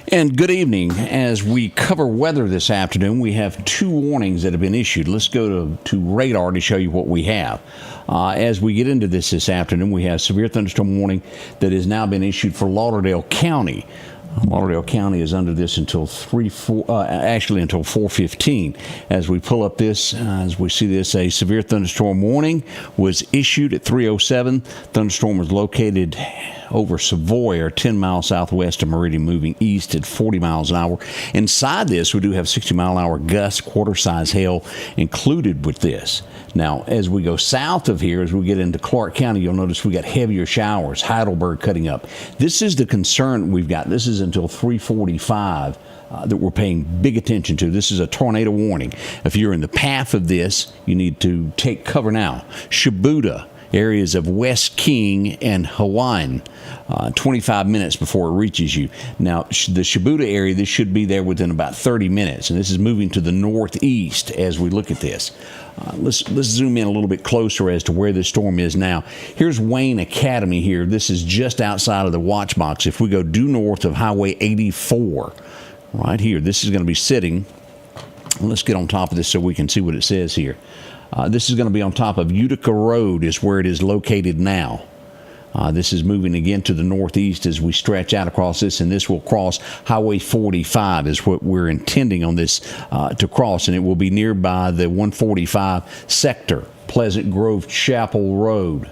And good evening. As we cover weather this afternoon, we have two warnings that have been issued. Let's go to radar to show you what we have. As we get into this afternoon, we have severe thunderstorm warning that has now been issued for Lauderdale County. Lauderdale County is under this until until 4:15. As we pull up this, as we see this, a severe thunderstorm warning was issued at 3:07. Thunderstorm was located over Savoy, or 10 miles southwest of Meridian, moving east at 40 miles an hour. Inside this, we do have 60-mile-an-hour gusts, quarter-size hail included with this. Now, as we go south of here, as we get into Clark County, you'll notice we got heavier showers, Heidelberg cutting up. This is the concern we've got. This is until 3:45. That we're paying big attention to. This is a tornado warning. If you're in the path of this, you need to take cover now. Shibuda, areas of West King and Hawaiian, 25 minutes before it reaches you. Now, the Shibuda area, this should be there within about 30 minutes, and this is moving to the northeast as we look at this. Let's zoom in a little bit closer as to where this storm is now. Here's Wayne Academy here. This is just outside of the watch box. If we go due north of Highway 84, right here, this is going to be sitting. Let's get on top of this so we can see what it says here. This is going to be on top of Utica Road is where it is located now. This is moving again to the northeast as we stretch out across this, and this will cross Highway 45 is what we're intending on this to cross, and it will be nearby the 145 sector, Pleasant Grove Chapel Road.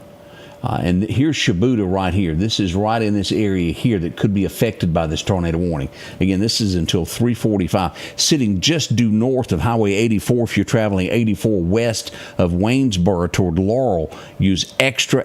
And here's Shibuda right here. This is right in this area here that could be affected by this tornado warning. Again, this is until 3:45. Sitting just due north of Highway 84. If you're traveling 84 west of Waynesboro toward Laurel, use extra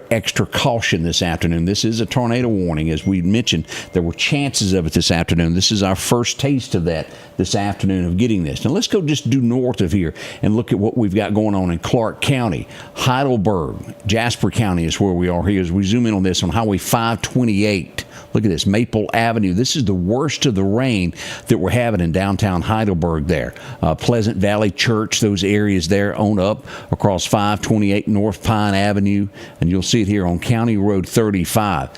caution this afternoon. This is a tornado warning. As we mentioned, there were chances of it this afternoon. This is our first taste of that this afternoon of getting this. Now, let's go just due north of here and look at what we've got going on in Clark County. Heidelberg, Jasper County is where we are here as we zoom in on this on Highway 528. Look at this, Maple Avenue. This is the worst of the rain that we're having in downtown Heidelberg there. Pleasant Valley Church, those areas there on up across 528 North Pine Avenue. And you'll see it here on County Road 35,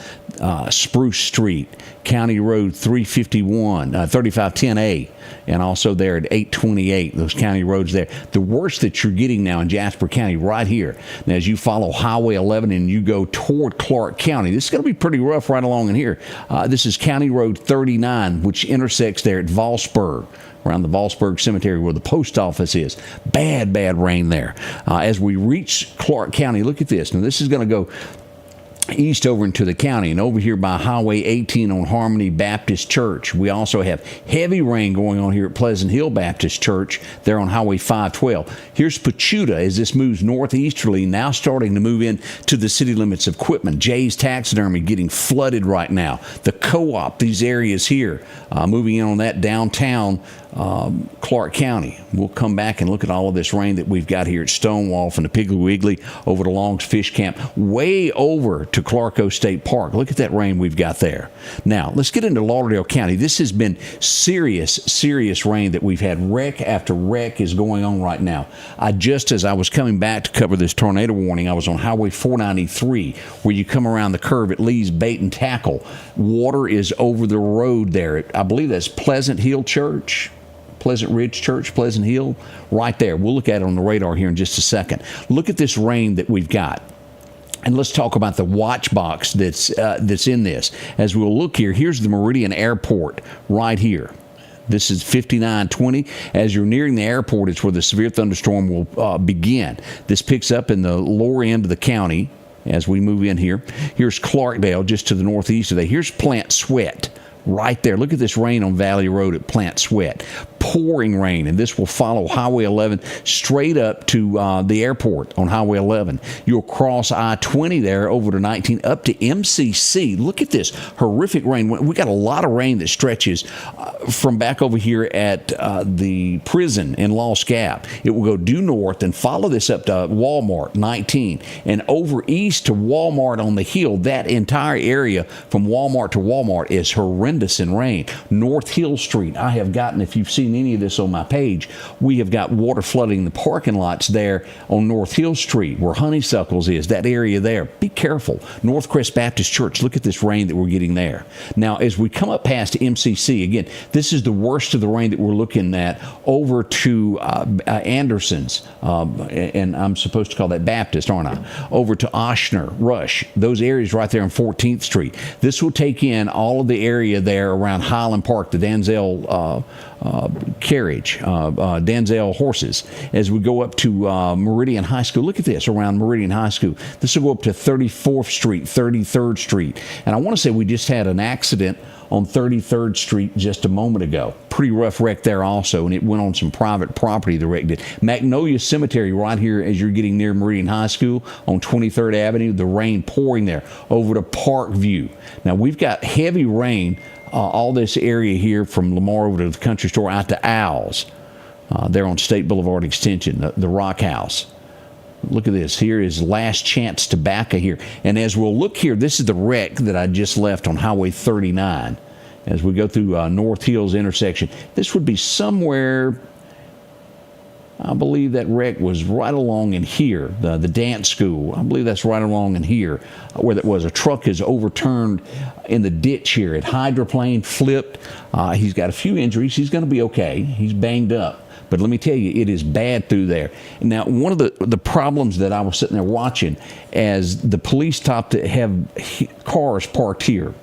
Spruce Street, County Road 351, 3510A, and also there at 828, those county roads there. The worst that you're getting now in Jasper County right here. Now, as you follow Highway 11 and you go toward Clark County, this is going to be pretty rough right along in here. This is County Road 39, which intersects there at Valsburg, around the Valsburg Cemetery where the post office is. Bad rain there. As we reach Clark County, look at this. Now, this is going to go east over into the county, and over here by Highway 18 on Harmony Baptist Church. We also have heavy rain going on here at Pleasant Hill Baptist Church there on Highway 512. Here's Pachuta as this moves northeasterly, now starting to move in to the city limits of Quitman. Jay's Taxidermy getting flooded right now. The Co-op, these areas here, moving in on that downtown Clark County. We'll come back and look at all of this rain that we've got here at Stonewall from the Piggly Wiggly over to Long's Fish Camp, way over to Clarko State Park. Look at that rain we've got there. Now, let's get into Lauderdale County. This has been serious rain that we've had. Wreck after wreck is going on right now. As I was coming back to cover this tornado warning, I was on Highway 493, where you come around the curve at Lee's Bait and Tackle. Water is over the road there. I believe that's Pleasant Hill Church. Pleasant Ridge Church, Pleasant Hill, right there. We'll look at it on the radar here in just a second. Look at this rain that we've got. And let's talk about the watch box that's in this. As we'll look here, here's the Meridian Airport right here. This is 5920. As you're nearing the airport, it's where the severe thunderstorm will begin. This picks up in the lower end of the county as we move in here. Here's Clarkdale just to the northeast of that. Here's Plant Sweat. Right there. Look at this rain on Valley Road at Plant Sweat. Pouring rain, and this will follow Highway 11 straight up to the airport on Highway 11. You'll cross I-20 there over to 19 up to MCC. Look at this horrific rain. We got a lot of rain that stretches from back over here at the prison in Lost Gap. It will go due north and follow this up to Walmart 19 and over east to Walmart on the hill. That entire area from Walmart to Walmart is horrendous in rain. North Hill Street, I have gotten, if you've seen seen any of this on my page, we have got water flooding the parking lots there on North Hill Street where Honeysuckles is, that area there. Be careful. Northcrest Baptist Church, look at this rain that we're getting there. Now, as we come up past MCC, again, this is the worst of the rain that we're looking at over to Anderson's, and I'm supposed to call that Baptist, aren't I? Over to Oshner, Rush, those areas right there on 14th Street. This will take in all of the area there around Highland Park, the Danzell carriage, Danzell horses. As we go up to Meridian High School, look at this around Meridian High School. This will go up to 34th Street, 33rd Street. And I want to say we just had an accident on 33rd Street just a moment ago. Pretty rough wreck there also, and it went on some private property, the wreck did. Magnolia Cemetery right here as you're getting near Meridian High School on 23rd Avenue, the rain pouring there over to Parkview. Now, we've got heavy rain all this area here from Lamar over to the country store out to Owls. There on State Boulevard Extension, the Rock House. Look at this. Here is Last Chance Tobacco here. And as we'll look here, this is the wreck that I just left on Highway 39. As we go through North Hills intersection, this would be somewhere, I believe that wreck was right along in here, the dance school. I believe that's right along in here where that was. A truck is overturned in the ditch here. It hydroplaned, flipped. He's got a few injuries. He's going to be okay. He's banged up. But let me tell you, it is bad through there. Now, one of the problems that I was sitting there watching as the police stopped to have cars parked here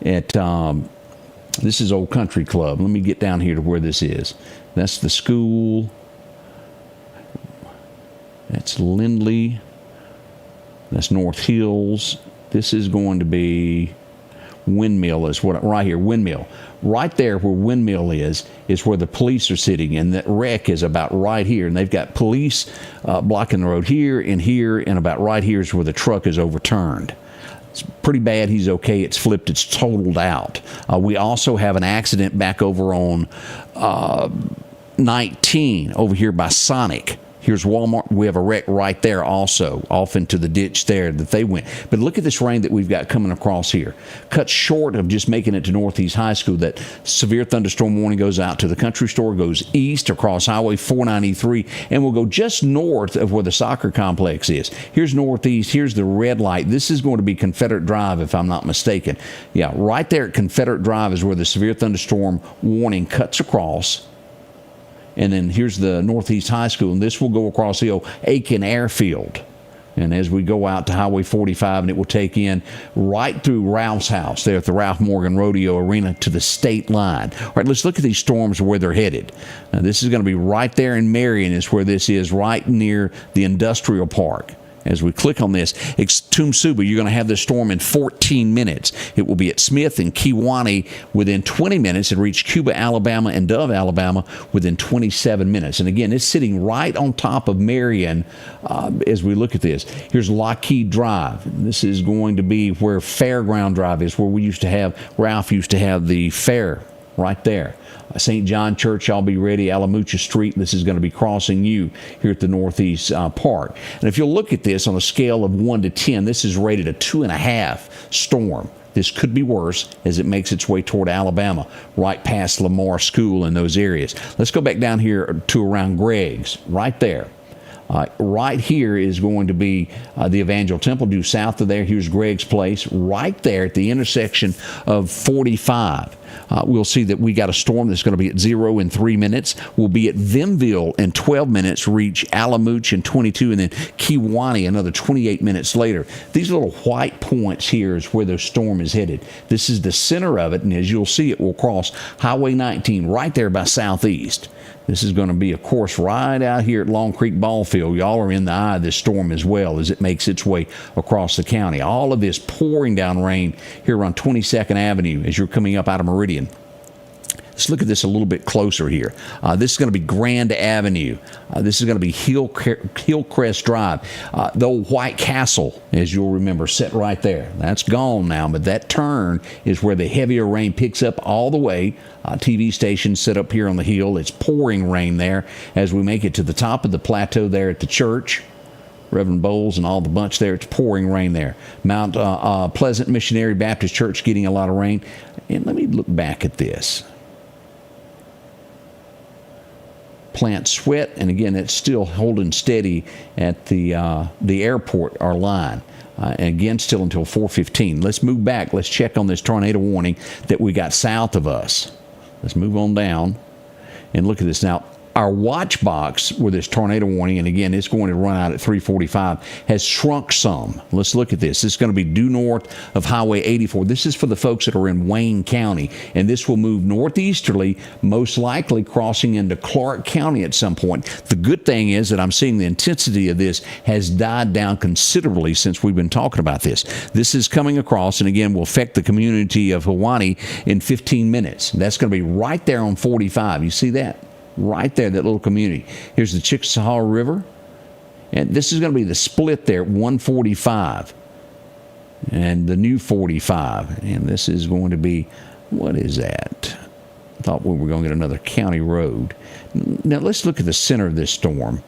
at, this is Old Country Club. Let me get down here to where this is. That's the school. That's Lindley. That's North Hills. This is going to be Windmill, is what right here, Windmill. Right there where Windmill is where the police are sitting, and that wreck is about right here. And they've got police blocking the road here, and about right here is where the truck is overturned. It's pretty bad. He's okay. It's flipped. It's totaled out. We also have an accident back over on 19 over here by Sonic. Here's Walmart. We have a wreck right there also, off into the ditch there that they went. But look at this rain that we've got coming across here. Cut short of just making it to Northeast High School. That severe thunderstorm warning goes out to the country store, goes east across Highway 493, and will go just north of where the soccer complex is. Here's Northeast. Here's the red light. This is going to be Confederate Drive, if I'm not mistaken. Yeah, right there at Confederate Drive is where the severe thunderstorm warning cuts across. And then here's the Northeast High School, and this will go across the old Aiken Airfield. And as we go out to Highway 45, and it will take in right through Ralph's house there at the Ralph Morgan Rodeo Arena to the state line. All right, let's look at these storms where they're headed. Now, this is going to be right there in Marion is where this is, right near the industrial park. As we click on this, it's Tumsuba. You're going to have this storm in 14 minutes. It will be at Smith and Kewanee within 20 minutes and reach Cuba, Alabama, and Dove, Alabama within 27 minutes. And again, it's sitting right on top of Marion as we look at this. Here's Lockheed Drive. This is going to be where Fairground Drive is, where Ralph used to have the fair right there. St. John Church, I'll be ready. Alamucha Street, this is going to be crossing you here at the Northeast Park. And if you'll look at this on a scale of 1 to 10, this is rated a 2.5 storm. This could be worse as it makes its way toward Alabama, right past Lamar School and those areas. Let's go back down here to around Gregg's, right there. Right here is going to be the Evangel Temple. Due south of there, here's Gregg's Place. Right there at the intersection of 45. We'll see that we got a storm that's going to be at 0 in 3 minutes. We'll be at Vimville in 12 minutes, reach Alamuch in 22, and then Kewanee another 28 minutes later. These little white points here is where the storm is headed. This is the center of it, and as you'll see, it will cross Highway 19 right there by Southeast. This is going to be, of course, right out here at Long Creek Ball Field. Y'all are in the eye of this storm as well as it makes its way across the county. All of this pouring down rain here on 22nd Avenue as you're coming up out of Meridian. Let's look at this a little bit closer here. This is going to be Grand Avenue. This is going to be Hillcrest Drive. The old White Castle, as you'll remember, set right there. That's gone now, but that turn is where the heavier rain picks up all the way. TV station set up here on the hill. It's pouring rain there as we make it to the top of the plateau there at the church. Reverend Bowles and all the bunch there. It's pouring rain there. Mount Pleasant Missionary Baptist Church getting a lot of rain. And let me look back at this. plant sweat, and again, it's still holding steady at the airport, our line. And again, still until 4:15. Let's move back. Let's check on this tornado warning that we got south of us. Let's move on down and look at this now. Our watch box where this tornado warning, and again, it's going to run out at 3:45, has shrunk some. Let's look at this. This is going to be due north of Highway 84. This is for the folks that are in Wayne County, and this will move northeasterly, most likely crossing into Clark County at some point. The good thing is that I'm seeing the intensity of this has died down considerably since we've been talking about this. This is coming across, and again, will affect the community of Hawaii in 15 minutes. That's going to be right there on 45. You see that? Right there, that little community. Here's the Chickasaw River. And this is going to be the split there at 145. And the new 45. And this is going to be, what is that? I thought we were going to get another county road. Now let's look at the center of this storm,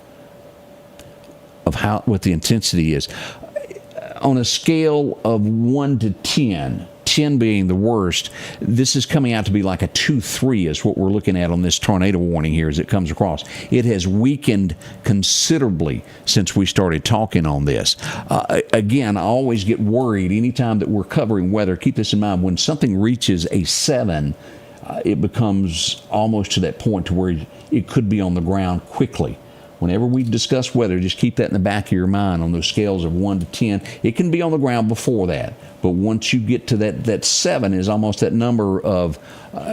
of what the intensity is. On a scale of 1 to 10, 10 being the worst, this is coming out to be like a 2-3 is what we're looking at on this tornado warning here as it comes across. It has weakened considerably since we started talking on this. Again, I always get worried anytime that we're covering weather. Keep this in mind. When something reaches a 7, it becomes almost to that point to where it could be on the ground quickly. Whenever we discuss weather, just keep that in the back of your mind on those scales of 1 to 10. It can be on the ground before that. But once you get to that 7 is almost that number of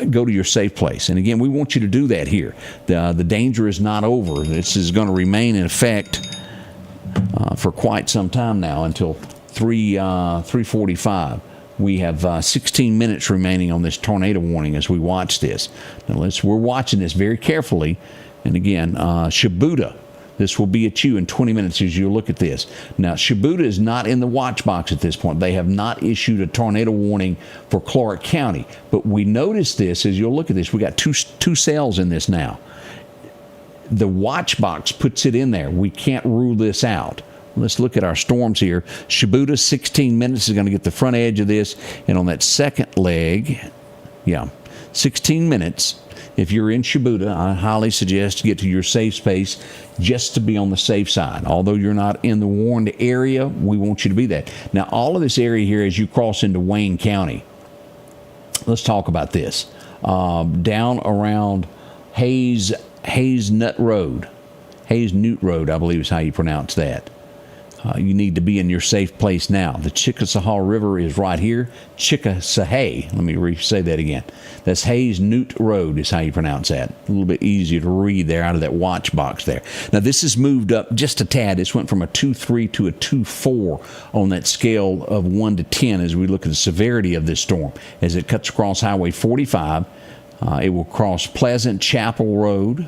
go to your safe place. And again, we want you to do that here. The danger is not over. This is going to remain in effect for quite some time now until 3:45. We have 16 minutes remaining on this tornado warning as we watch this. Now we're watching this very carefully. And again, Shibuda, this will be at you in 20 minutes as you look at this. Now, Shibuda is not in the watch box at this point. They have not issued a tornado warning for Clark County. But we notice this as you'll look at this. We got two cells in this now. The watch box puts it in there. We can't rule this out. Let's look at our storms here. Shibuda, 16 minutes is going to get the front edge of this. And on that second leg, 16 minutes. If you're in Shibuda, I highly suggest you get to your safe space just to be on the safe side. Although you're not in the warned area, we want you to be that. Now, all of this area here as you cross into Wayne County, let's talk about this. Down around Hayes Nut Road, Hayes Newt Road, I believe is how you pronounce that. You need to be in your safe place now. The Chickasaw River is right here. Chickasaw. Let me say that again. That's Hayes Newt Road is how you pronounce that. A little bit easier to read there out of that watch box there. Now, this has moved up just a tad. This went from a 2-3 to a 2-4 on that scale of 1 to 10 as we look at the severity of this storm. As it cuts across Highway 45, it will cross Pleasant Chapel Road,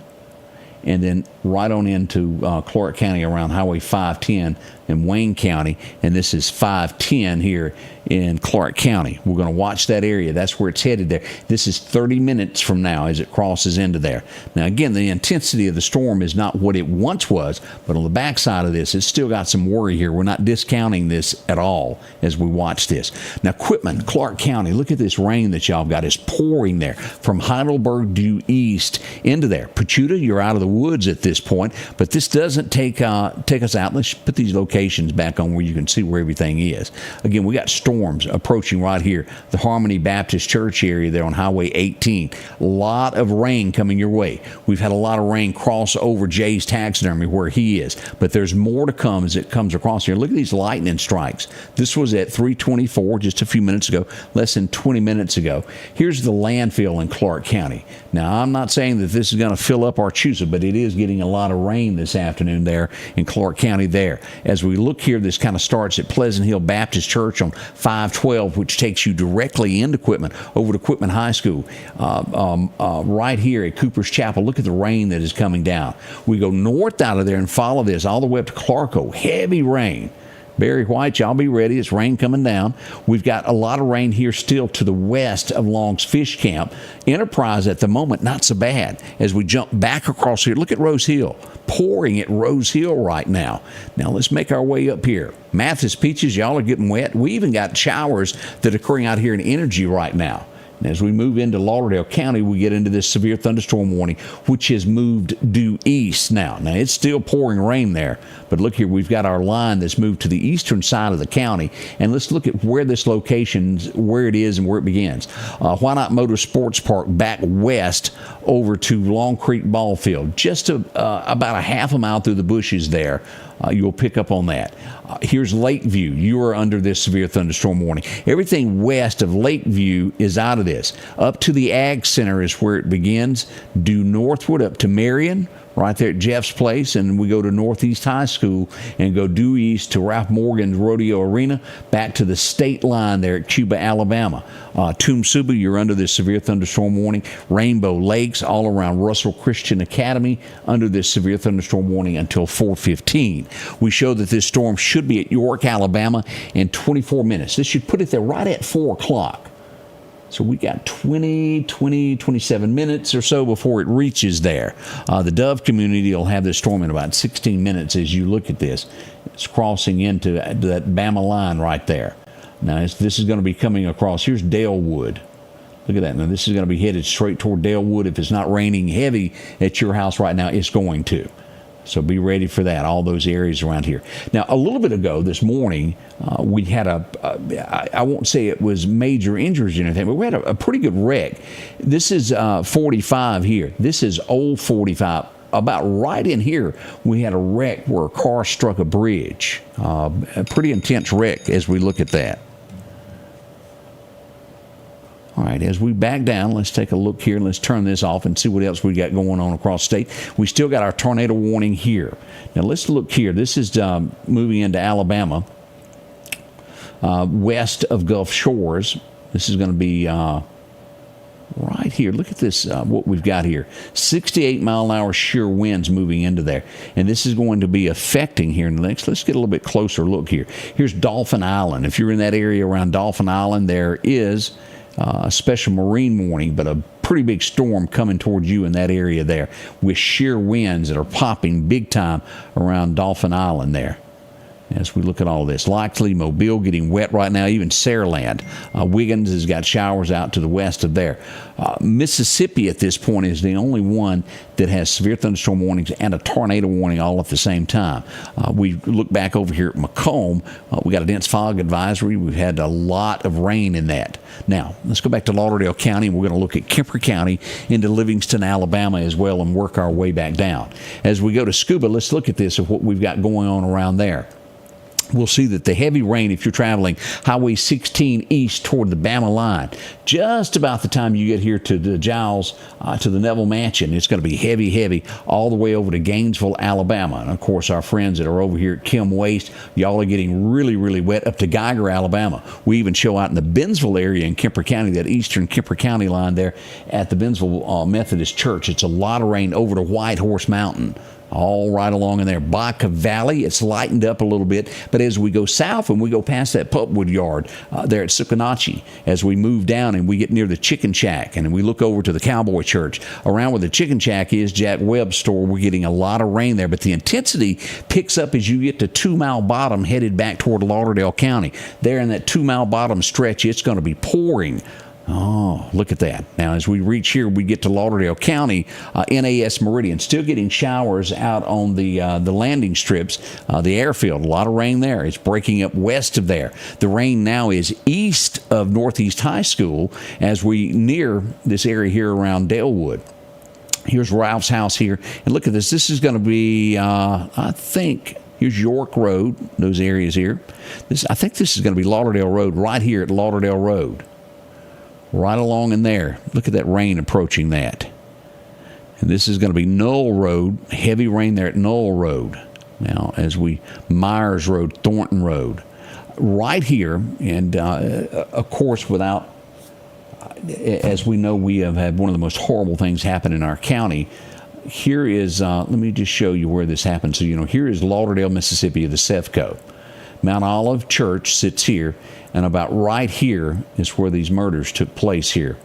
and then right on into Clark County around Highway 510 in Wayne County, and this is 510 here in Clark County. We're going to watch that area. That's where it's headed there. This is 30 minutes from now as it crosses into there. Now, again, the intensity of the storm is not what it once was, but on the backside of this, it's still got some worry here. We're not discounting this at all as we watch this. Now, Quitman, Clark County, look at this rain that y'all got. It's pouring there from Heidelberg due east into there. Pachuta, you're out of the woods at this point, but this doesn't take us out. Let's put these locations back on where you can see where everything is. Again, we got storms approaching right here. The Harmony Baptist Church area there on Highway 18. A lot of rain coming your way. We've had a lot of rain cross over Jay's Taxidermy where he is, but there's more to come as it comes across here. Look at these lightning strikes. This was at 3:24 just a few minutes ago, less than 20 minutes ago. Here's the landfill in Clark County. Now, I'm not saying that this is going to fill up Archusa, but it is getting a lot of rain this afternoon there in Clark County there. As we look here, this kind of starts at Pleasant Hill Baptist Church on 512, which takes you directly into Quitman, over to Quitman High School. Right here at Cooper's Chapel, look at the rain that is coming down. We go north out of there and follow this all the way up to Clarko. Heavy rain. Barry White, y'all be ready. It's rain coming down. We've got a lot of rain here still to the west of Long's Fish Camp. Enterprise at the moment, not so bad. As we jump back across here, look at Rose Hill. Pouring at Rose Hill right now. Now let's make our way up here. Mathis Peaches, y'all are getting wet. We even got showers that are occurring out here in Energy right now. And as we move into Lauderdale County, we get into this severe thunderstorm warning, which has moved due east now. Now, it's still pouring rain there, but look here, we've got our line that's moved to the eastern side of the county, and let's look at where this location, where it is and where it begins. Why Not Motorsports Park back west over to Long Creek Ball Field, just about a half a mile through the bushes there. You'll pick up on that. Here's Lakeview. You are under this severe thunderstorm warning. Everything west of Lakeview is out of this. Up to the Ag Center is where it begins. Due northward up to Marion, right there at Jeff's Place, and we go to Northeast High School and go due east to Ralph Morgan's Rodeo Arena, back to the state line there at Cuba, Alabama. Tumsuba, you're under this severe thunderstorm warning. Rainbow Lakes, all around Russell Christian Academy, under this severe thunderstorm warning until 4:15. We show that this storm should be at York, Alabama in 24 minutes. This should put it there right at 4 o'clock. So we got 27 minutes or so before it reaches there. The Dove community will have this storm in about 16 minutes as you look at this. It's crossing into that Bama line right there. Now, this is going to be coming across. Here's Dalewood. Look at that. Now, this is going to be headed straight toward Dalewood. If it's not raining heavy at your house right now, it's going to. So be ready for that, all those areas around here. Now, a little bit ago this morning, we had I won't say it was major injuries or anything, but we had a pretty good wreck. This is 45 here. This is old 45. About right in here, we had a wreck where a car struck a bridge. A pretty intense wreck as we look at that. All right, as we back down, let's take a look here. Let's turn this off and see what else we got going on across state. We still got our tornado warning here. Now, let's look here. This is moving into Alabama, west of Gulf Shores. This is going to be right here. Look at this, what we've got here. 68-mile-an-hour shear winds moving into there. And this is going to be affecting here in the next. Let's get a little bit closer look here. Here's Dolphin Island. If you're in that area around Dolphin Island, there is a special marine warning, but a pretty big storm coming towards you in that area there with shear winds that are popping big time around Dolphin Island there. As we look at all this, likely Mobile getting wet right now, even Saraland. Wiggins has got showers out to the west of there. Mississippi at this point is the only one that has severe thunderstorm warnings and a tornado warning all at the same time. We look back over here at Macomb. We got a dense fog advisory. We've had a lot of rain in that. Now, let's go back to Lauderdale County, and we're going to look at Kemper County into Livingston, Alabama as well, and work our way back down. As we go to Scuba, let's look at this of what we've got going on around there. We'll see that the heavy rain, if you're traveling Highway 16 east toward the Bama line, just about the time you get here to the Giles, to the Neville Mansion, it's going to be heavy, heavy all the way over to Gainesville, Alabama. And, of course, our friends that are over here at Kim Waste, y'all are getting really, really wet up to Geiger, Alabama. We even show out in the Bennsville area in Kemper County, that eastern Kemper County line there at the Bennsville Methodist Church. It's a lot of rain over to White Horse Mountain. All right along in there. Baca Valley, it's lightened up a little bit. But as we go south and we go past that pulpwood yard there at Sukanachi, as we move down and we get near the Chicken Shack and we look over to the Cowboy Church, around where the Chicken Shack is, Jack Webb's store, we're getting a lot of rain there. But the intensity picks up as you get to 2 Mile Bottom headed back toward Lauderdale County. There in that 2 Mile Bottom stretch, it's going to be pouring. Oh, look at that. Now, as we reach here, we get to Lauderdale County, NAS Meridian. Still getting showers out on the landing strips, the airfield. A lot of rain there. It's breaking up west of there. The rain now is east of Northeast High School as we near this area here around Dalewood. Here's Ralph's house here. And look at this. This is going to be, I think... Here's York Road, those areas here. I think this is going to be Lauderdale Road, right here at Lauderdale Road. Right along in there. Look at that rain approaching that. And this is going to be Knoll Road. Heavy rain there at Knoll Road. Now, as Myers Road, Thornton Road. Right here, and of course, as we know, we have had one of the most horrible things happen in our county. Here is, let me just show you where this happened. So, here is Lauderdale, Mississippi, the Sevco. Mount Olive Church sits here, and about right here is where these murders took place here.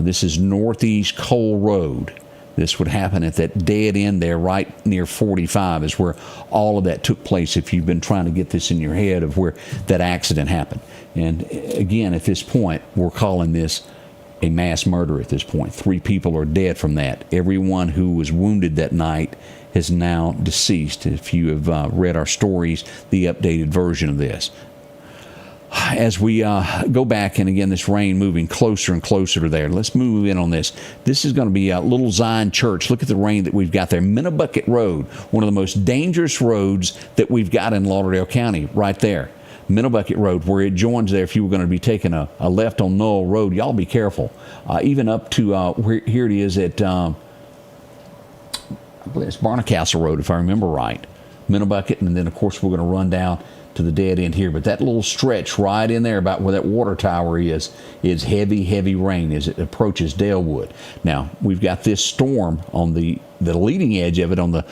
This is Northeast Cole Road. This would happen at that dead end there right near 45 is where all of that took place, if you've been trying to get this in your head of where that accident happened. And again, at this point, we're calling this a mass murder at this point. 3 people are dead from that. Everyone who was wounded that night is now deceased. If you have read our stories, the updated version of this. As we go back, and again, this rain moving closer and closer to there. Let's move in on this. This is going to be Little Zion Church. Look at the rain that we've got there. Minnebucket Road, one of the most dangerous roads that we've got in Lauderdale County, right there. Minnebucket Road, where it joins there. If you were going to be taking a left on Knoll Road, y'all be careful. Even up to where here it is at, I believe it's Barnacastle Road, if I remember right. Minnebucket, and then of course we're going to run down to the dead end here. But that little stretch right in there about where that water tower is heavy rain as it approaches Dalewood. Now, we've got this storm on the leading edge of it on the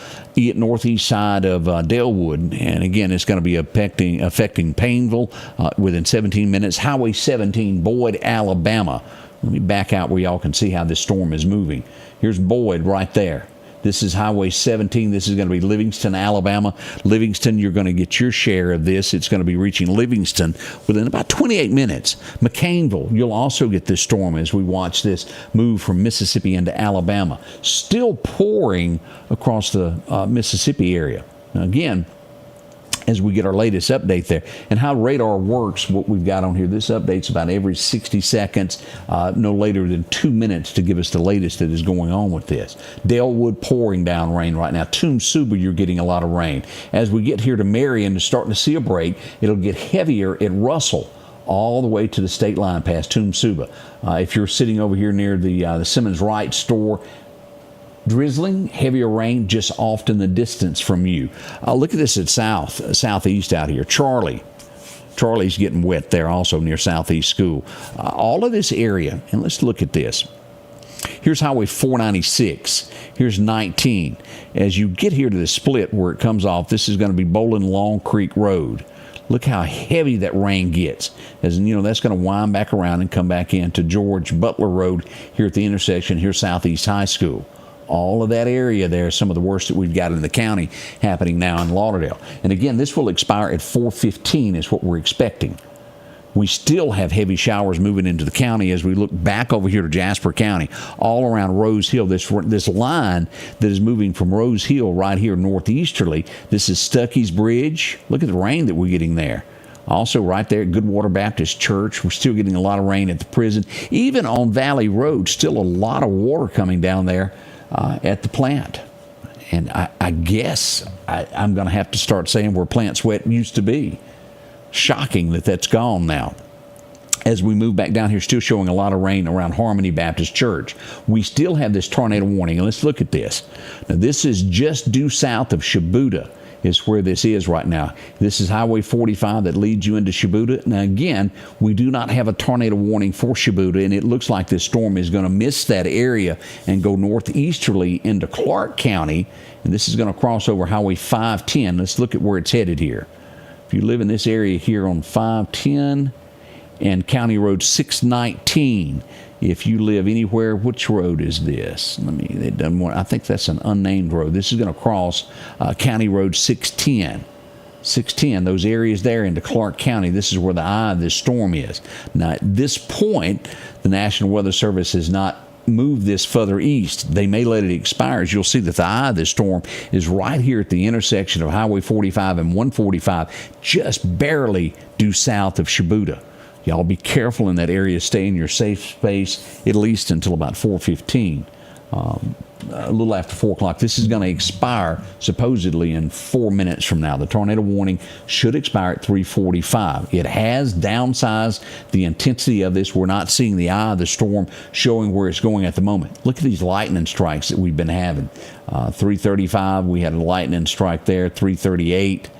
northeast side of Dalewood. And again, it's going to be affecting Painville within 17 minutes. Highway 17, Boyd, Alabama. Let me back out where y'all can see how this storm is moving. Here's Boyd right there. This is Highway 17. This is going to be Livingston, Alabama. Livingston, you're going to get your share of this. It's going to be reaching Livingston within about 28 minutes. McCainville, you'll also get this storm as we watch this move from Mississippi into Alabama. Still pouring across the Mississippi area. Now, again, as we get our latest update there. And how radar works, what we've got on here, this update's about every 60 seconds, no later than 2 minutes to give us the latest that is going on with this. Dalewood pouring down rain right now. Tomb Suba, you're getting a lot of rain. As we get here to Marion, it's starting to see a break. It'll get heavier at Russell all the way to the state line past Tomb Suba. If you're sitting over here near the Simmons Wright store, drizzling, heavier rain just off in the distance from you. Look at this at southeast out here. Charlie's getting wet there also near Southeast School. All of this area, and let's look at this. Here's Highway 496. Here's 19. As you get here to the split where it comes off, this is going to be Bowling Long Creek Road. Look how heavy that rain gets. As you know, that's going to wind back around and come back into George Butler Road here at the intersection. Here's Southeast High School. All of that area there is some of the worst that we've got in the county happening now in Lauderdale. And again, this will expire at 4:15 is what we're expecting. We still have heavy showers moving into the county as we look back over here to Jasper County, all around Rose Hill. This line that is moving from Rose Hill right here northeasterly, this is Stuckey's Bridge. Look at the rain that we're getting there. Also right there at Goodwater Baptist Church, we're still getting a lot of rain at the prison. Even on Valley Road, still a lot of water coming down there at the plant. And I guess I'm going to have to start saying where Plant Sweat used to be. Shocking that that's gone now. As we move back down here, still showing a lot of rain around Harmony Baptist Church. We still have this tornado warning. And let's look at this. Now, this is just due south of Shibuda is where this is right now. This is Highway 45 that leads you into Shibuda. Now, again, we do not have a tornado warning for Shibuda, and it looks like this storm is going to miss that area and go northeasterly into Clark County, and this is going to cross over Highway 510. Let's look at where it's headed here. If you live in this area here on 510 and County Road 619, if you live anywhere, which road is this? I think that's an unnamed road. This is going to cross County Road 610. 610, those areas there into Clark County. This is where the eye of this storm is. Now, at this point, the National Weather Service has not moved this further east. They may let it expire. As you'll see that the eye of this storm is right here at the intersection of Highway 45 and 145, just barely due south of Shibuda. Y'all be careful in that area. Stay in your safe space at least until about 4:15. A little after 4 o'clock. This is going to expire supposedly in 4 minutes from now. The tornado warning should expire at 3:45. It has downsized the intensity of this. We're not seeing the eye of the storm showing where it's going at the moment. Look at these lightning strikes that we've been having. 3:35, we had a lightning strike there. 3:38.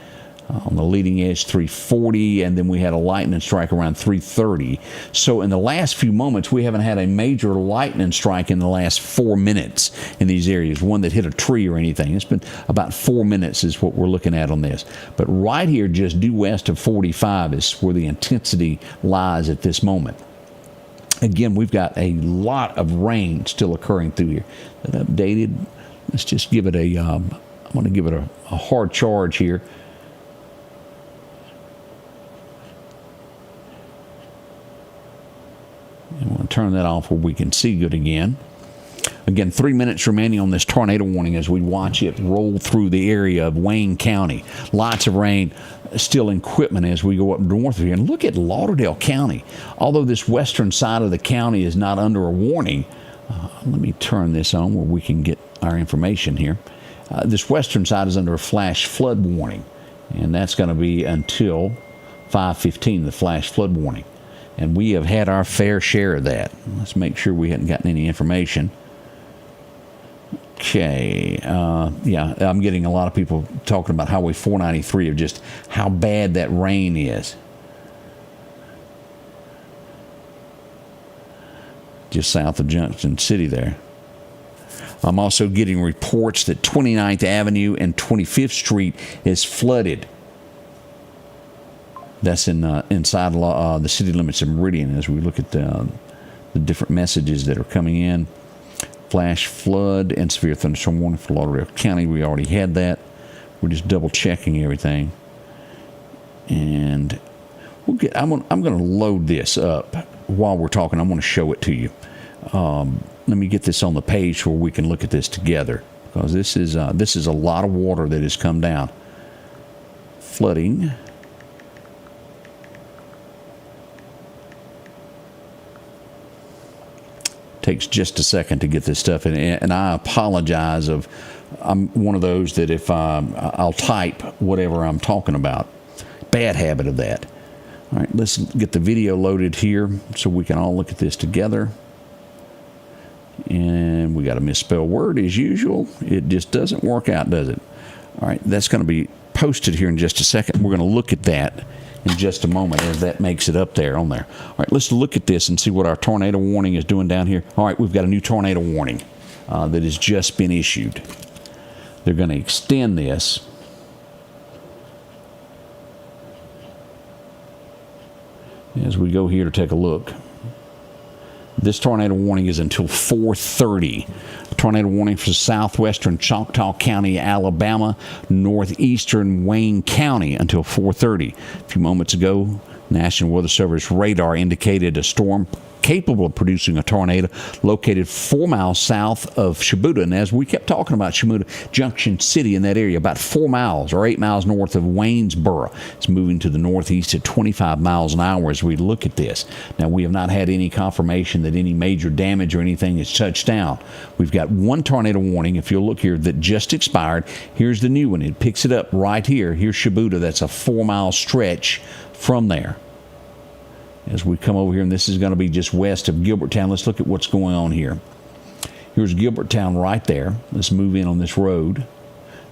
On the leading edge, 3:40, and then we had a lightning strike around 3:30. So in the last few moments, we haven't had a major lightning strike in the last 4 minutes in these areas, one that hit a tree or anything. It's been about 4 minutes is what we're looking at on this. But right here, just due west of 45 is where the intensity lies at this moment. Again, we've got a lot of rain still occurring through here. That updated, let's just give it I'm going to give it a hard charge here. I want to turn that off where we can see good again. Again, 3 minutes remaining on this tornado warning as we watch it roll through the area of Wayne County. Lots of rain, still equipment as we go up north of here. And look at Lauderdale County. Although this western side of the county is not under a warning, let me turn this on where we can get our information here. This western side is under a flash flood warning, and that's going to be until 5:15, the flash flood warning. And we have had our fair share of that. Let's make sure we hadn't gotten any information. Okay, yeah, I'm getting a lot of people talking about Highway 493 of just how bad that rain is. Just south of Junction City there. I'm also getting reports that 29th Avenue and 25th Street is flooded. That's inside the city limits of Meridian as we look at the different messages that are coming in. Flash flood and severe thunderstorm warning for Lauderdale County. We already had that. We're just double checking everything. And we'll get. I'm going to load this up while we're talking. I'm going to show it to you. Let me get this on the page where we can look at this together, because this is a lot of water that has come down. Flooding. Takes just a second to get this stuff in, and I apologize. I'm one of those that if I'll type whatever I'm talking about. Bad habit of that. All right, let's get the video loaded here so we can all look at this together. And we got a misspelled word as usual. It just doesn't work out, does it? All right, that's going to be posted here in just a second. We're going to look at that in just a moment as that makes it up there on there. All right, let's look at this and see what our tornado warning is doing down here. All right, we've got a new tornado warning that has just been issued. They're going to extend this. As we go here to take a look. This tornado warning is until 4:30. Tornado warning for southwestern Choctaw County, Alabama, northeastern Wayne County until 4:30. A few moments ago, National Weather Service radar indicated a storm capable of producing a tornado located 4 miles south of Shibuda. And as we kept talking about Shibuda, Junction City in that area, about 4 miles or 8 miles north of Waynesboro. It's moving to the northeast at 25 miles an hour as we look at this. Now, we have not had any confirmation that any major damage or anything has touched down. We've got one tornado warning, if you'll look here, that just expired. Here's the new one. It picks it up right here. Here's Shibuda. That's a 4-mile stretch from there. As we come over here, and this is going to be just west of Gilbertown. Let's look at what's going on here. Here's Gilbertown right there. Let's move in on this road.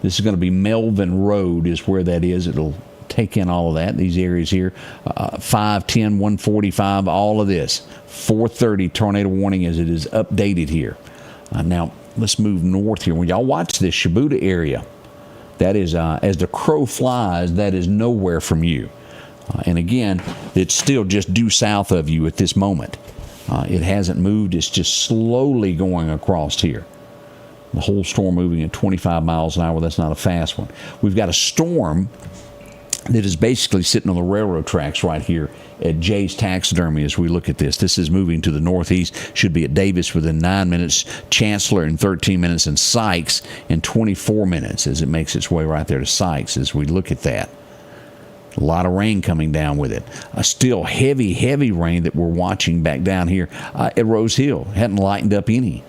This is going to be Melvin Road is where that is. It'll take in all of that, these areas here. 510, 145, all of this. 4:30 tornado warning as it is updated here. Now, let's move north here. When y'all watch this Shibuda area, that is, as the crow flies, that is nowhere from you. And again, it's still just due south of you at this moment. It hasn't moved. It's just slowly going across here. The whole storm moving at 25 miles an hour. That's not a fast one. We've got a storm that is basically sitting on the railroad tracks right here at Jay's Taxidermy as we look at this. This is moving to the northeast. Should be at Davis within 9 minutes, Chancellor in 13 minutes, and Sykes in 24 minutes as it makes its way right there to Sykes as we look at that. A lot of rain coming down with it. Still heavy, heavy rain that we're watching back down here at Rose Hill. Hadn't lightened up any.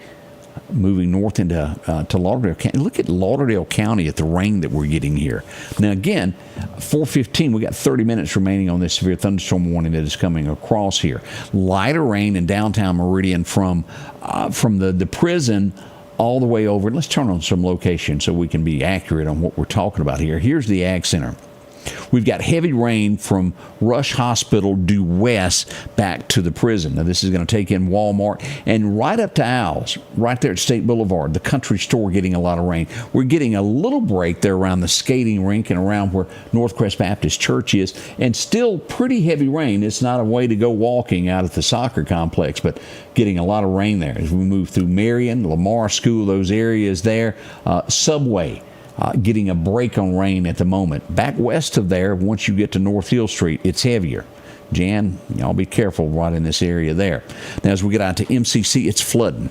Moving north into to Lauderdale County. Look at Lauderdale County at the rain that we're getting here. Now again, 4:15, we got 30 minutes remaining on this severe thunderstorm warning that is coming across here. Lighter rain in downtown Meridian from the prison all the way over. Let's turn on some location so we can be accurate on what we're talking about here. Here's the Ag Center. We've got heavy rain from Rush Hospital due west back to the prison. Now, this is going to take in Walmart and right up to Owls, right there at State Boulevard, the country store getting a lot of rain. We're getting a little break there around the skating rink and around where Northcrest Baptist Church is, and still pretty heavy rain. It's not a way to go walking out at the soccer complex, but getting a lot of rain there as we move through Marion, Lamar School, those areas there. Subway. Getting a break on rain at the moment. Back west of there, once you get to North Hill Street, it's heavier. Jan, y'all be careful right in this area there. Now, as we get out to MCC, it's flooding.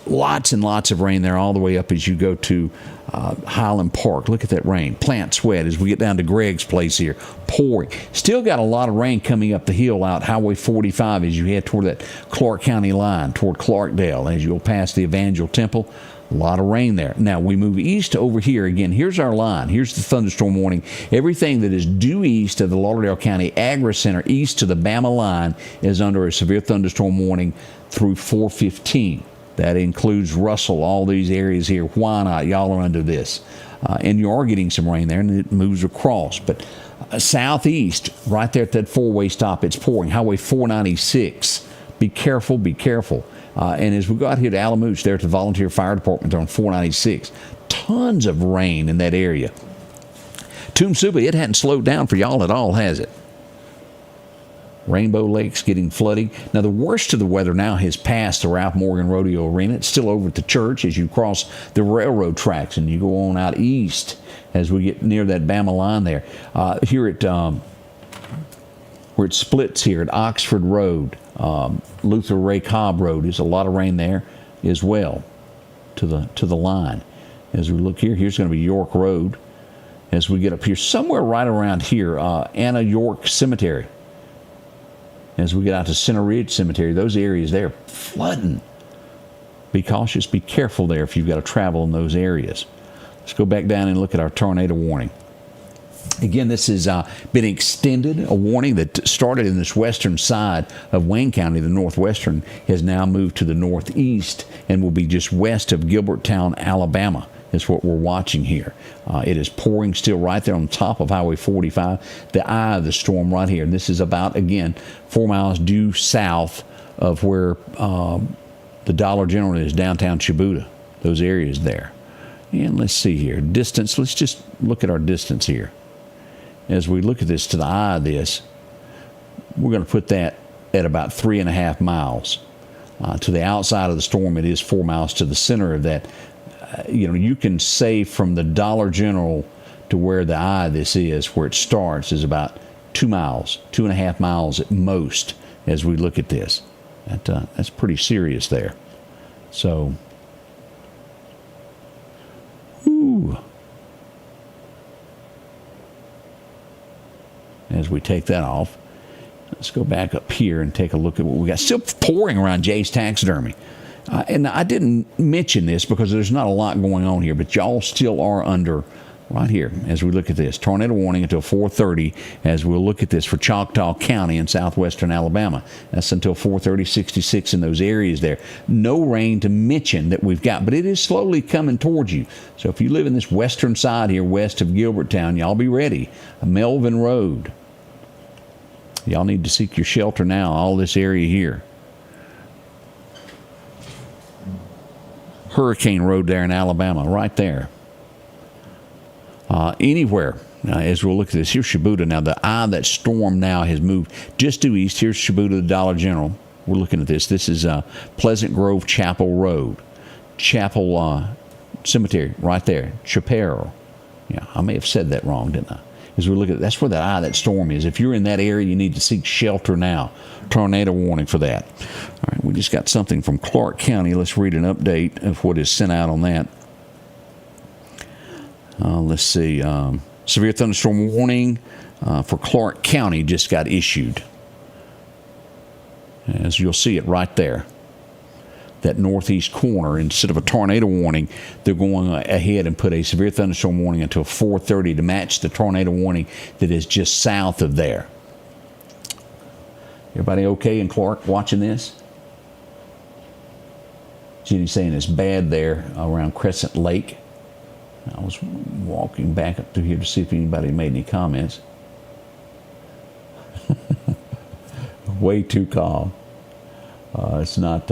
Lots and lots of rain there all the way up as you go to Highland Park. Look at that rain. Plant sweat as we get down to Greg's place here. Pouring. Still got a lot of rain coming up the hill out Highway 45 as you head toward that Clark County line, toward Clarkdale. As you'll pass the Evangel Temple, a lot of rain there. Now, we move east over here. Again, here's our line. Here's the thunderstorm warning. Everything that is due east of the Lauderdale County Agri Center, east to the Bama line, is under a severe thunderstorm warning through 4:15. That includes Russell, all these areas here. Why not? Y'all are under this. And you are getting some rain there, and it moves across. But southeast, right there at that four-way stop, it's pouring. Highway 496. Be careful, be careful. And as we go out here to Alamooch, there at the Volunteer Fire Department on 496, tons of rain in that area. Tumsuba, it hadn't slowed down for y'all at all, has it? Rainbow Lake's getting flooding. Now, the worst of the weather now has passed the Ralph Morgan Rodeo Arena. It's still over at the church as you cross the railroad tracks and you go on out east as we get near that Bama line there. Here at where it splits here at Oxford Road, Luther Ray Cobb Road, there's a lot of rain there as well to the line. As we look here, here's going to be York Road. As we get up here, somewhere right around here, Anna York Cemetery. As we get out to Center Ridge Cemetery, those areas there flooding. Be cautious, be careful there if you've got to travel in those areas. Let's go back down and look at our tornado warning. Again, this has been extended. A warning that started in this western side of Wayne County, the northwestern, has now moved to the northeast and will be just west of Gilberttown, Alabama. Is what we're watching here. It is pouring still right there on top of Highway 45, the eye of the storm right here. And this is about, again, 4 miles due south of where the Dollar General is, downtown Shibuda, those areas there. And let's see here, distance, let's just look at our distance here. As we look at this to the eye of this, we're going to put that at about 3.5 miles. To the outside of the storm, it is 4 miles. To the center of that, you can say from the Dollar General to where the eye of this is, where it starts, is about 2 miles, 2.5 miles at most as we look at this. That's pretty serious there. So, as we take that off, let's go back up here and take a look at what we got. Still pouring around Jay's Taxidermy. And I didn't mention this because there's not a lot going on here, but y'all still are under, right here, as we look at this, tornado warning until 4:30, as we'll look at this for Choctaw County in southwestern Alabama. That's until 4:30, 66 in those areas there. No rain to mention that we've got, but it is slowly coming towards you. So if you live in this western side here, west of Gilberttown, y'all be ready. Melvin Road. Y'all need to seek your shelter now, all this area here. Hurricane Road there in Alabama, right there. Anywhere, as we'll look at this, here's Shibuda. Now, the eye of that storm now has moved just due east. Here's Shibuda, the Dollar General. We're looking at this. This is Pleasant Grove Chapel Road. Chapel Cemetery, right there. Chaparral. Yeah, I may have said that wrong, didn't I? As we look at, that's where the eye of that storm is. If you're in that area, you need to seek shelter now. Tornado warning for that. All right, we just got something from Clark County. Let's read an update of what is sent out on that. Let's see. Severe thunderstorm warning for Clark County just got issued. As you'll see it right there. That northeast corner, instead of a tornado warning, they're going ahead and put a severe thunderstorm warning until 4:30 to match the tornado warning that is just south of there. Everybody okay in Clark watching this? Jenny's saying it's bad there around Crescent Lake. I was walking back up to here to see if anybody made any comments. Way too calm. It's not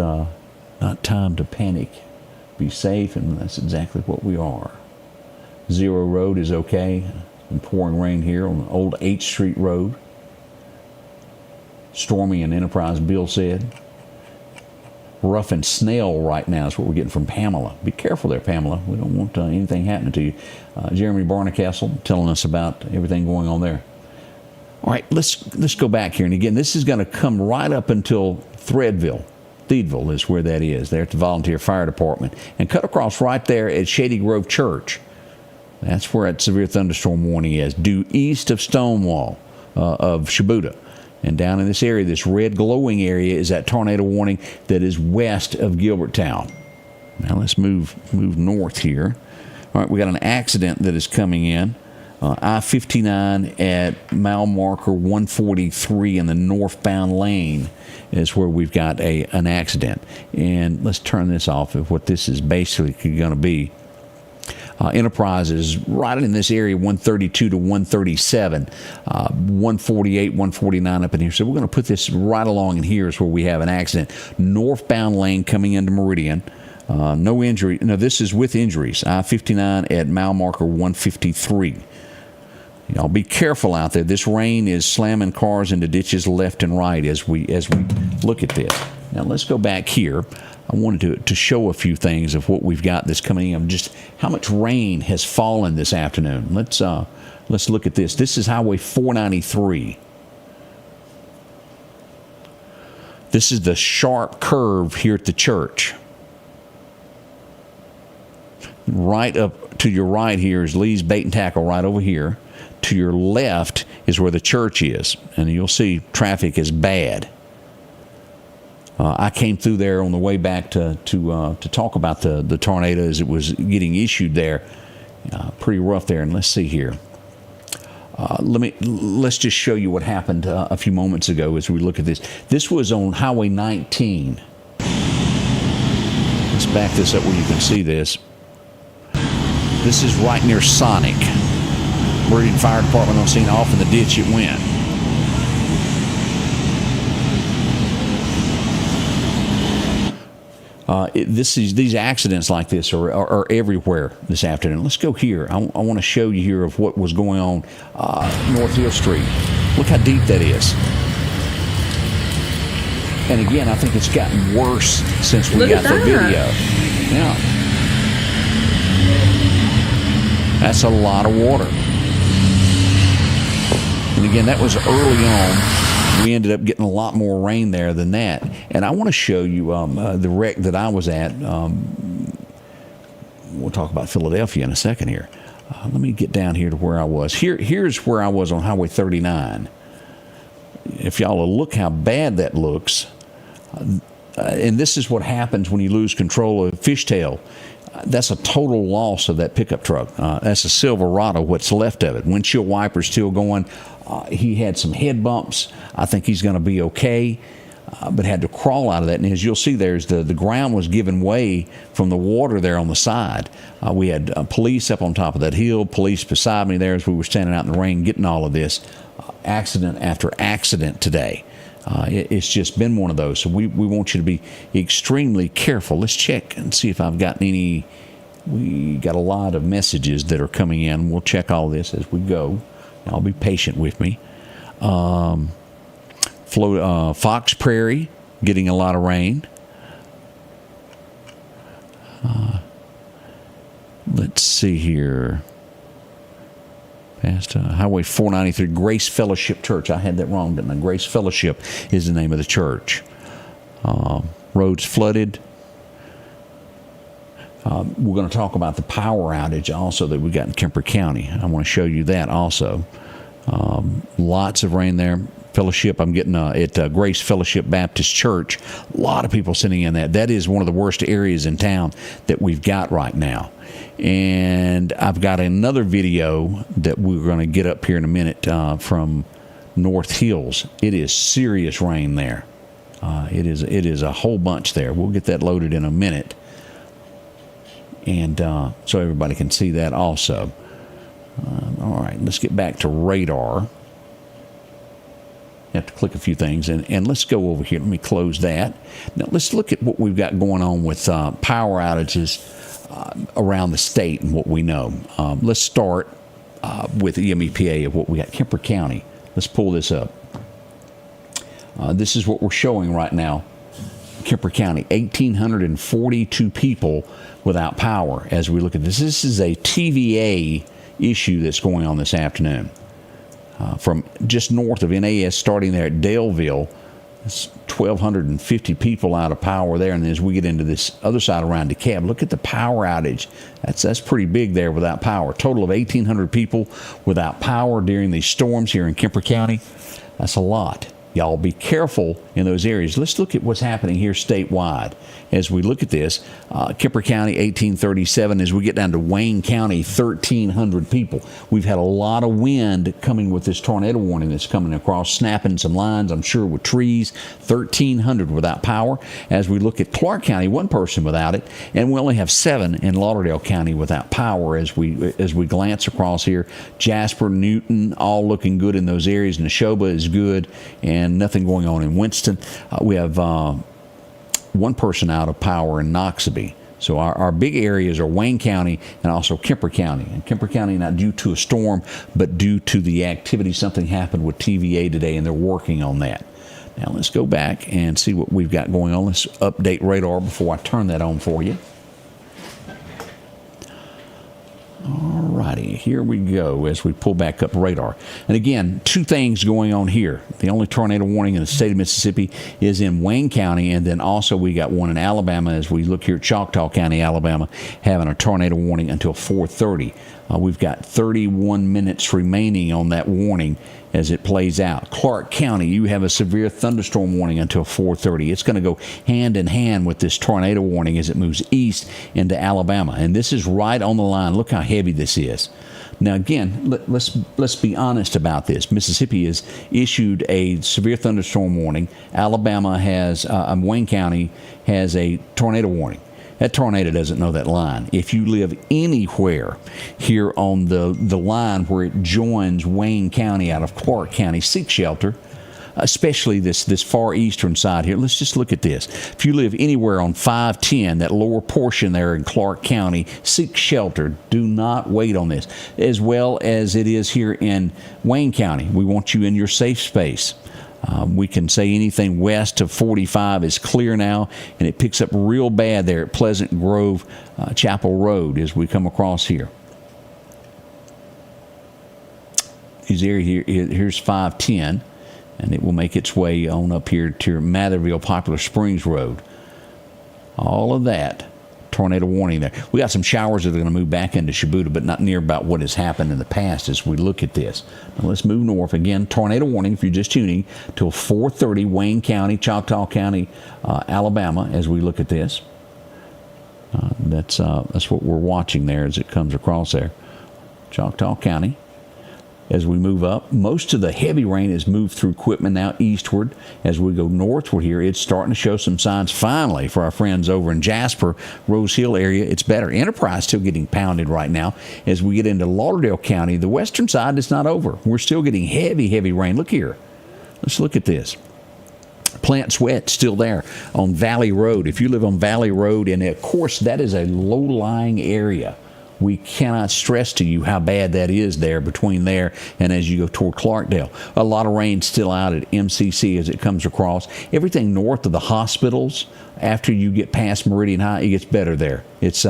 time to panic. Be safe, and that's exactly what we are. Zero Road is okay. Been pouring rain here on the old 8th Street Road. Stormy and Enterprise, Bill said. Rough and snail right now is what we're getting from Pamela. Be careful there, Pamela. We don't want anything happening to you. Jeremy Barnacastle telling us about everything going on there. All right, let's go back here. And again, this is going to come right up until Threadville. Threadville is where that is, there at the Volunteer Fire Department. And cut across right there at Shady Grove Church. That's where that severe thunderstorm warning is, due east of Stonewall, of Shibuda. And down in this area, this red glowing area, is that tornado warning that is west of Gilberttown. Now let's move north here. All right, we got an accident that is coming in. I-59 at mile marker 143 in the northbound lane is where we've got an accident. And let's turn this off of what this is basically going to be. Enterprise is right in this area, 132 to 137, 148, 149 up in here. So we're going to put this right along in here is where we have an accident. Northbound lane coming into Meridian. No injury. No, this is with injuries. I-59 at mile marker 153. Y'all be careful out there. This rain is slamming cars into ditches left and right as we look at this. Now let's go back here. I wanted to show a few things of what we've got that's coming in, just how much rain has fallen this afternoon. Let's look at this. This is Highway 493. This is the sharp curve here at the church. Right up to your right here is Lee's Bait and Tackle right over here. To your left is where the church is, and you'll see traffic is bad. I came through there on the way back to talk about the tornado as it was getting issued there. Pretty rough there. And let's see here. Let's just show you what happened a few moments ago as we look at this. This was on Highway 19. Let's back this up where you can see this. This is right near Sonic. Meridian Fire Department on scene, off in the ditch it went. These accidents like this are everywhere this afternoon. Let's go here. I want to show you here of what was going on North Hill Street. Look how deep that is. And again, I think it's gotten worse since we got the video. Yeah. That's a lot of water. And again, that was early on. We ended up getting a lot more rain there than that. And I want to show you the wreck that I was at. We'll talk about Philadelphia in a second here. Let me get down here to where I was. Here's where I was on Highway 39. If y'all will look how bad that looks. And this is what happens when you lose control of a fishtail. That's a total loss of that pickup truck. That's a Silverado, what's left of it. Windshield wipers still going. He had some head bumps. I think he's going to be okay, but had to crawl out of that. And as you'll see, there's the ground was giving way from the water there on the side. We had police up on top of that hill, police beside me there as we were standing out in the rain getting all of this. Accident after accident today. It's just been one of those. So we want you to be extremely careful. Let's check and see if I've gotten any. We got a lot of messages that are coming in. We'll check all this as we go. I'll be patient with me. Fox Prairie getting a lot of rain. Let's see here. Past Highway 493, Grace Fellowship Church. I had that wrong, didn't I? Grace Fellowship is the name of the church. Roads flooded. We're going to talk about the power outage also that we got in Kemper County. I want to show you that also. Lots of rain there. Fellowship, I'm getting at Grace Fellowship Baptist Church. A lot of people sitting in that. That is one of the worst areas in town that we've got right now. And I've got another video that we're going to get up here in a minute from North Hills. It is serious rain there. It is a whole bunch there. We'll get that loaded in a minute. And so everybody can see that also. All right, let's get back to radar. You have to click a few things, and let's go over here. Let me close that. Now, let's look at what we've got going on with power outages around the state and what we know. Let's start with EMEPA of what we got. Kemper County. Let's pull this up. This is what we're showing right now. Kemper County, 1,842 people without power as we look at this. This is a TVA issue that's going on this afternoon. from just north of NAS, starting there at Daleville. It's 1,250 people out of power there. And then as we get into this other side around DeKalb, look at the power outage. That's pretty big there without power. Total of 1,800 people without power during these storms here in Kemper County. That's a lot. Y'all be careful in those areas. Let's look at what's happening here statewide. As we look at this, Kemper County, 1837. As we get down to Wayne County, 1,300 people. We've had a lot of wind coming with this tornado warning that's coming across, snapping some lines, I'm sure, with trees. 1,300 without power. As we look at Clark County, one person without it. And we only have 7 in Lauderdale County without power as we glance across here. Jasper, Newton, all looking good in those areas. Neshoba is good, and nothing going on in Winston. We have one person out of power in Noxubee. So our big areas are Wayne County and also Kemper County. And Kemper County not due to a storm, but due to the activity. Something happened with TVA today, and they're working on that. Now let's go back and see what we've got going on. Let's update radar before I turn that on for you. Alrighty, here we go as we pull back up radar. And again, 2 things going on here. The only tornado warning in the state of Mississippi is in Wayne County, and then also we got one in Alabama as we look here at Choctaw County, Alabama, having a tornado warning until 4:30. We've got 31 minutes remaining on that warning as it plays out. Clark County, you have a severe thunderstorm warning until 4:30. It's going to go hand in hand with this tornado warning as it moves east into Alabama. And this is right on the line. Look how heavy this is. Now, again, let's be honest about this. Mississippi has issued a severe thunderstorm warning. Alabama has, Wayne County has a tornado warning. That tornado doesn't know that line. If you live anywhere here on the line where it joins Wayne County out of Clark County, seek shelter, especially this far eastern side here. Let's just look at this. If you live anywhere on 510, that lower portion there in Clark County, seek shelter. Do not wait on this. As well as it is here in Wayne County. We want you in your safe space. We can say anything west of 45 is clear now, and it picks up real bad there at Pleasant Grove Chapel Road as we come across here. Here's 510, and it will make its way on up here to Matherville Poplar Springs Road. All of that. Tornado warning there. We got some showers that are going to move back into Shibuda, but not near about what has happened in the past as we look at this. Now let's move north again. Tornado warning, if you're just tuning, till 4:30, Wayne County, Choctaw County, Alabama, as we look at this. That's what we're watching there as it comes across there. Choctaw County. As we move up, most of the heavy rain has moved through Quitman now eastward. As we go northward here, it's starting to show some signs finally for our friends over in Jasper, Rose Hill area. It's better. Enterprise still getting pounded right now. As we get into Lauderdale County, the western side is not over. We're still getting heavy rain. Look here. Let's look at this. Plant Sweat still there on Valley Road. If you live on Valley Road, and of course that is a low-lying area. We cannot stress to you how bad that is there between there and as you go toward Clarkdale. A lot of rain still out at MCC as it comes across. Everything north of the hospitals, after you get past Meridian High, it gets better there. It's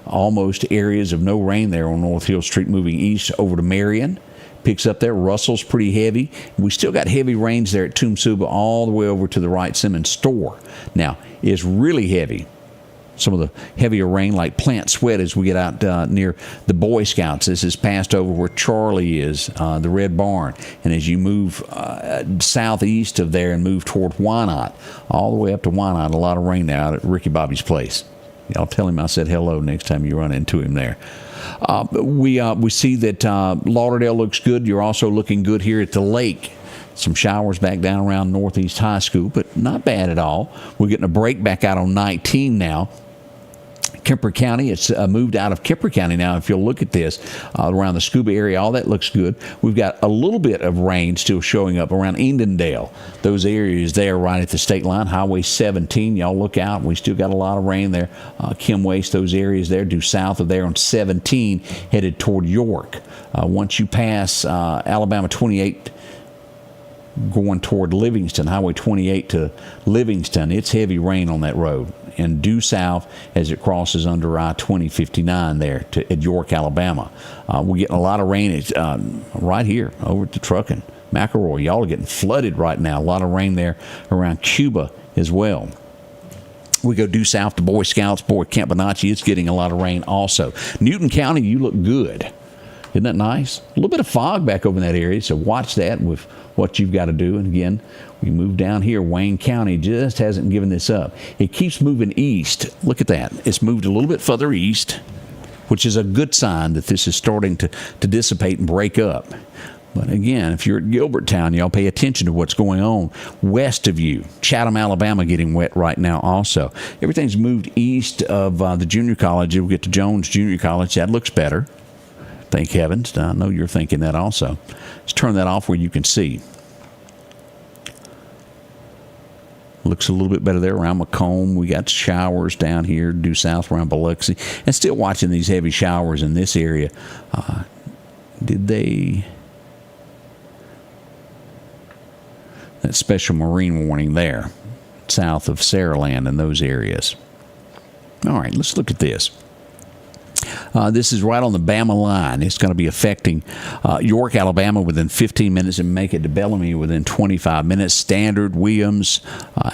almost areas of no rain there on North Hill Street moving east over to Marion. Picks up there. Russell's pretty heavy. We still got heavy rains there at Toomsuba all the way over to the Wright Simmons store. Now, it's really heavy. Some of the heavier rain like Plant Sweat as we get out near the Boy Scouts. This is passed over where Charlie is, the Red Barn. And as you move southeast of there and move toward Wynot, all the way up to Wynot, a lot of rain now out at Ricky Bobby's place. I'll tell him I said hello next time you run into him there. We see that Lauderdale looks good. You're also looking good here at the lake. Some showers back down around Northeast High School, but not bad at all. We're getting a break back out on 19 now. Kemper County, it's moved out of Kemper County now. If you'll look at this, around the Scuba area, all that looks good. We've got a little bit of rain still showing up around Edendale. Those areas there right at the state line, Highway 17, y'all look out. We still got a lot of rain there. Kim Waste, those areas there due south of there on 17, headed toward York. Once you pass Alabama 28, going toward Livingston, Highway 28 to Livingston, it's heavy rain on that road. and due south as it crosses under I-2059 there at York, Alabama. We're getting a lot of rain right here over at the Trucking. McElroy, y'all are getting flooded right now. A lot of rain there around Cuba as well. We go due south to Boy Scouts, Campbell-Bonacci. It's getting a lot of rain also. Newton County, you look good. Isn't that nice? A little bit of fog back over in that area, so watch that with what you've got to do. And again, we move down here. Wayne County just hasn't given this up. It keeps moving east. Look at that. It's moved a little bit further east, which is a good sign that this is starting to dissipate and break up. But again, if you're at Gilberttown, y'all pay attention to what's going on west of you. Chatham, Alabama getting wet right now also. Everything's moved east of the junior college. You'll get to Jones Junior College. That looks better. Thank heavens. I know you're thinking that also. Let's turn that off where you can see. Looks a little bit better there around Macomb. We got showers down here due south around Biloxi. And still watching these heavy showers in this area. Did they... That special marine warning there, south of Saraland and those areas. All right, let's look at this. This is right on the Bama line. It's going to be affecting York, Alabama within 15 minutes and make it to Bellamy within 25 minutes. Standard, Williams,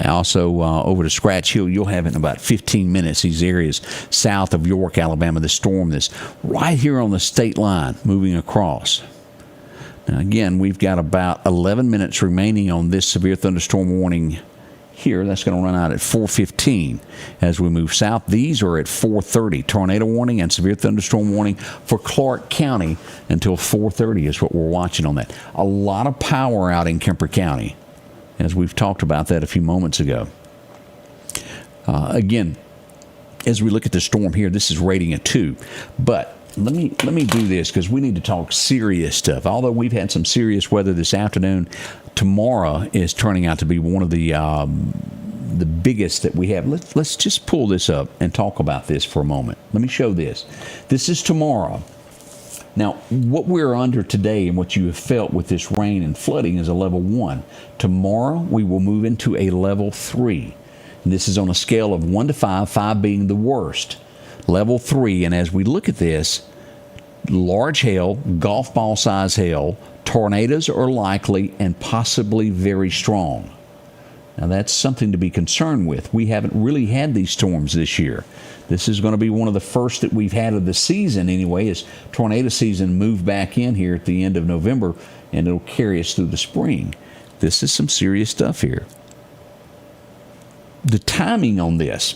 also over to Scratch Hill. You'll have it in about 15 minutes, these areas south of York, Alabama. The storm that's right here on the state line moving across. Now, again, we've got about 11 minutes remaining on this severe thunderstorm warning here. That's going to run out at 4:15 as we move south. These are at 4:30. Tornado warning and severe thunderstorm warning for Clark County until 4:30 is what we're watching on that. A lot of power out in Kemper County, as we've talked about that a few moments ago. Again, as we look at the storm here, this is rating a 2. But let me do this because we need to talk serious stuff. Although we've had some serious weather this afternoon, tomorrow is turning out to be one of the biggest that we have. Let's just pull this up and talk about this for a moment. Let me show this. This is tomorrow. Now, what we're under today and what you have felt with this rain and flooding is a level 1. Tomorrow we will move into a level 3. And this is on a scale of 1 to 5, 5 being the worst. Level 3, and as we look at this, large hail, golf ball size hail, tornadoes are likely and possibly very strong. Now that's something to be concerned with. We haven't really had these storms this year. This is going to be one of the first that we've had of the season anyway, as tornado season moved back in here at the end of November, and it'll carry us through the spring. This is some serious stuff here. The timing on this.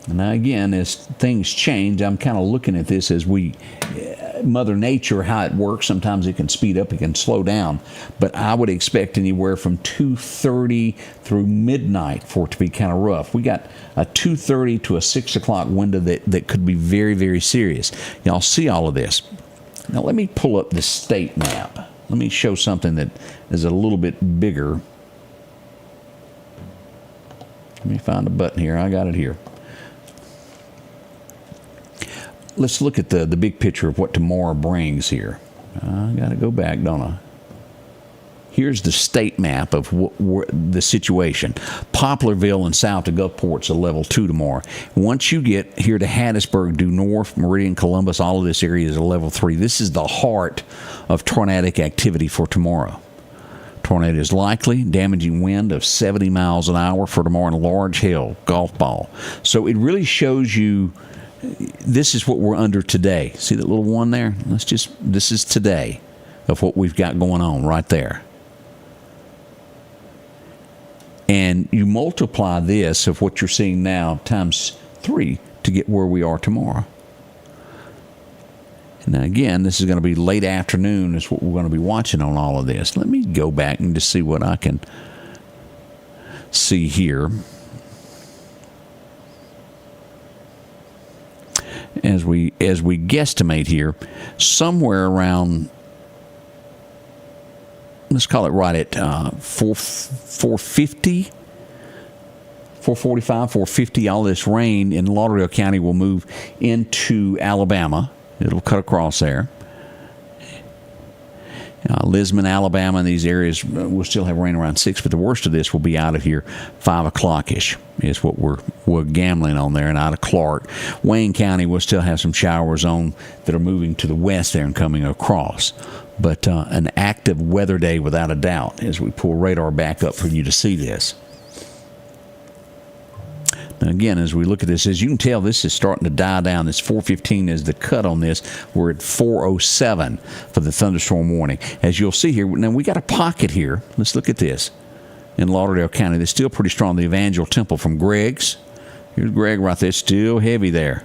Now, again, as things change, I'm kind of looking at this as Mother Nature, how it works. Sometimes it can speed up, it can slow down. But I would expect anywhere from 2:30 through midnight for it to be kind of rough. We got a 2:30 to a 6 o'clock window that could be very, very serious. Y'all see all of this. Now, let me pull up the state map. Let me show something that is a little bit bigger. Let me find a button here. I got it here. Let's look at the big picture of what tomorrow brings here. I got to go back, don't I? Here's the state map of the situation. Poplarville and south to Gulfport's a level 2 tomorrow. Once you get here to Hattiesburg, due north, Meridian, Columbus, all of this area is a level 3. This is the heart of tornadic activity for tomorrow. Tornado is likely, damaging wind of 70 miles an hour for tomorrow, and large hail, golf ball. So it really shows you this is what we're under today. See that little one there? This is today of what we've got going on right there. And you multiply this of what you're seeing now times 3 to get where we are tomorrow. Now, again, this is going to be late afternoon is what we're going to be watching on all of this. Let me go back and just see what I can see here. As we guesstimate here, somewhere around, let's call it right at 450, 445, 450, all this rain in Lauderdale County will move into Alabama. It'll cut across there. Lisbon, Alabama, and these areas will still have rain around 6, but the worst of this will be out of here 5 o'clock-ish is what we're gambling on there, and out of Clark. Wayne County will still have some showers on that are moving to the west there and coming across. But an active weather day without a doubt as we pull radar back up for you to see this. Now again, as we look at this, as you can tell, this is starting to die down. This 415 is the cut on this. We're at 407 for the thunderstorm warning. As you'll see here, now we got a pocket here. Let's look at this. In Lauderdale County, that's still pretty strong. The Evangel Temple from Greg's. Here's Greg right there, still heavy there.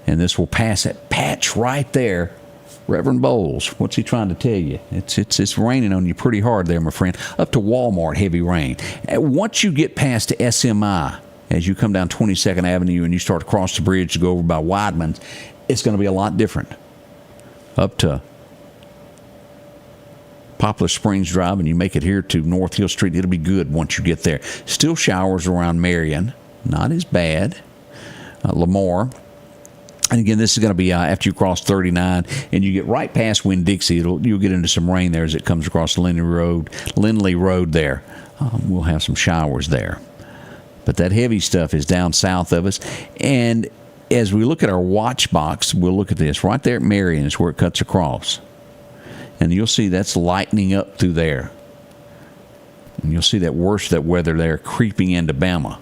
And this will pass that patch right there. Reverend Bowles, what's he trying to tell you? It's raining on you pretty hard there, my friend. Up to Walmart, heavy rain. Once you get past the SMI, as you come down 22nd Avenue and you start to cross the bridge to go over by Weidman's, it's going to be a lot different. Up to Poplar Springs Drive and you make it here to North Hill Street, it'll be good once you get there. Still showers around Marion, not as bad. Lamar. And again, this is going to be after you cross 39 and you get right past Winn-Dixie, you'll get into some rain there as it comes across Lindley Road there. We'll have some showers there. But that heavy stuff is down south of us. And as we look at our watch box, we'll look at this. Right there at Marion is where it cuts across. And you'll see that's lightening up through there. And you'll see that worst of that weather there creeping into Bama.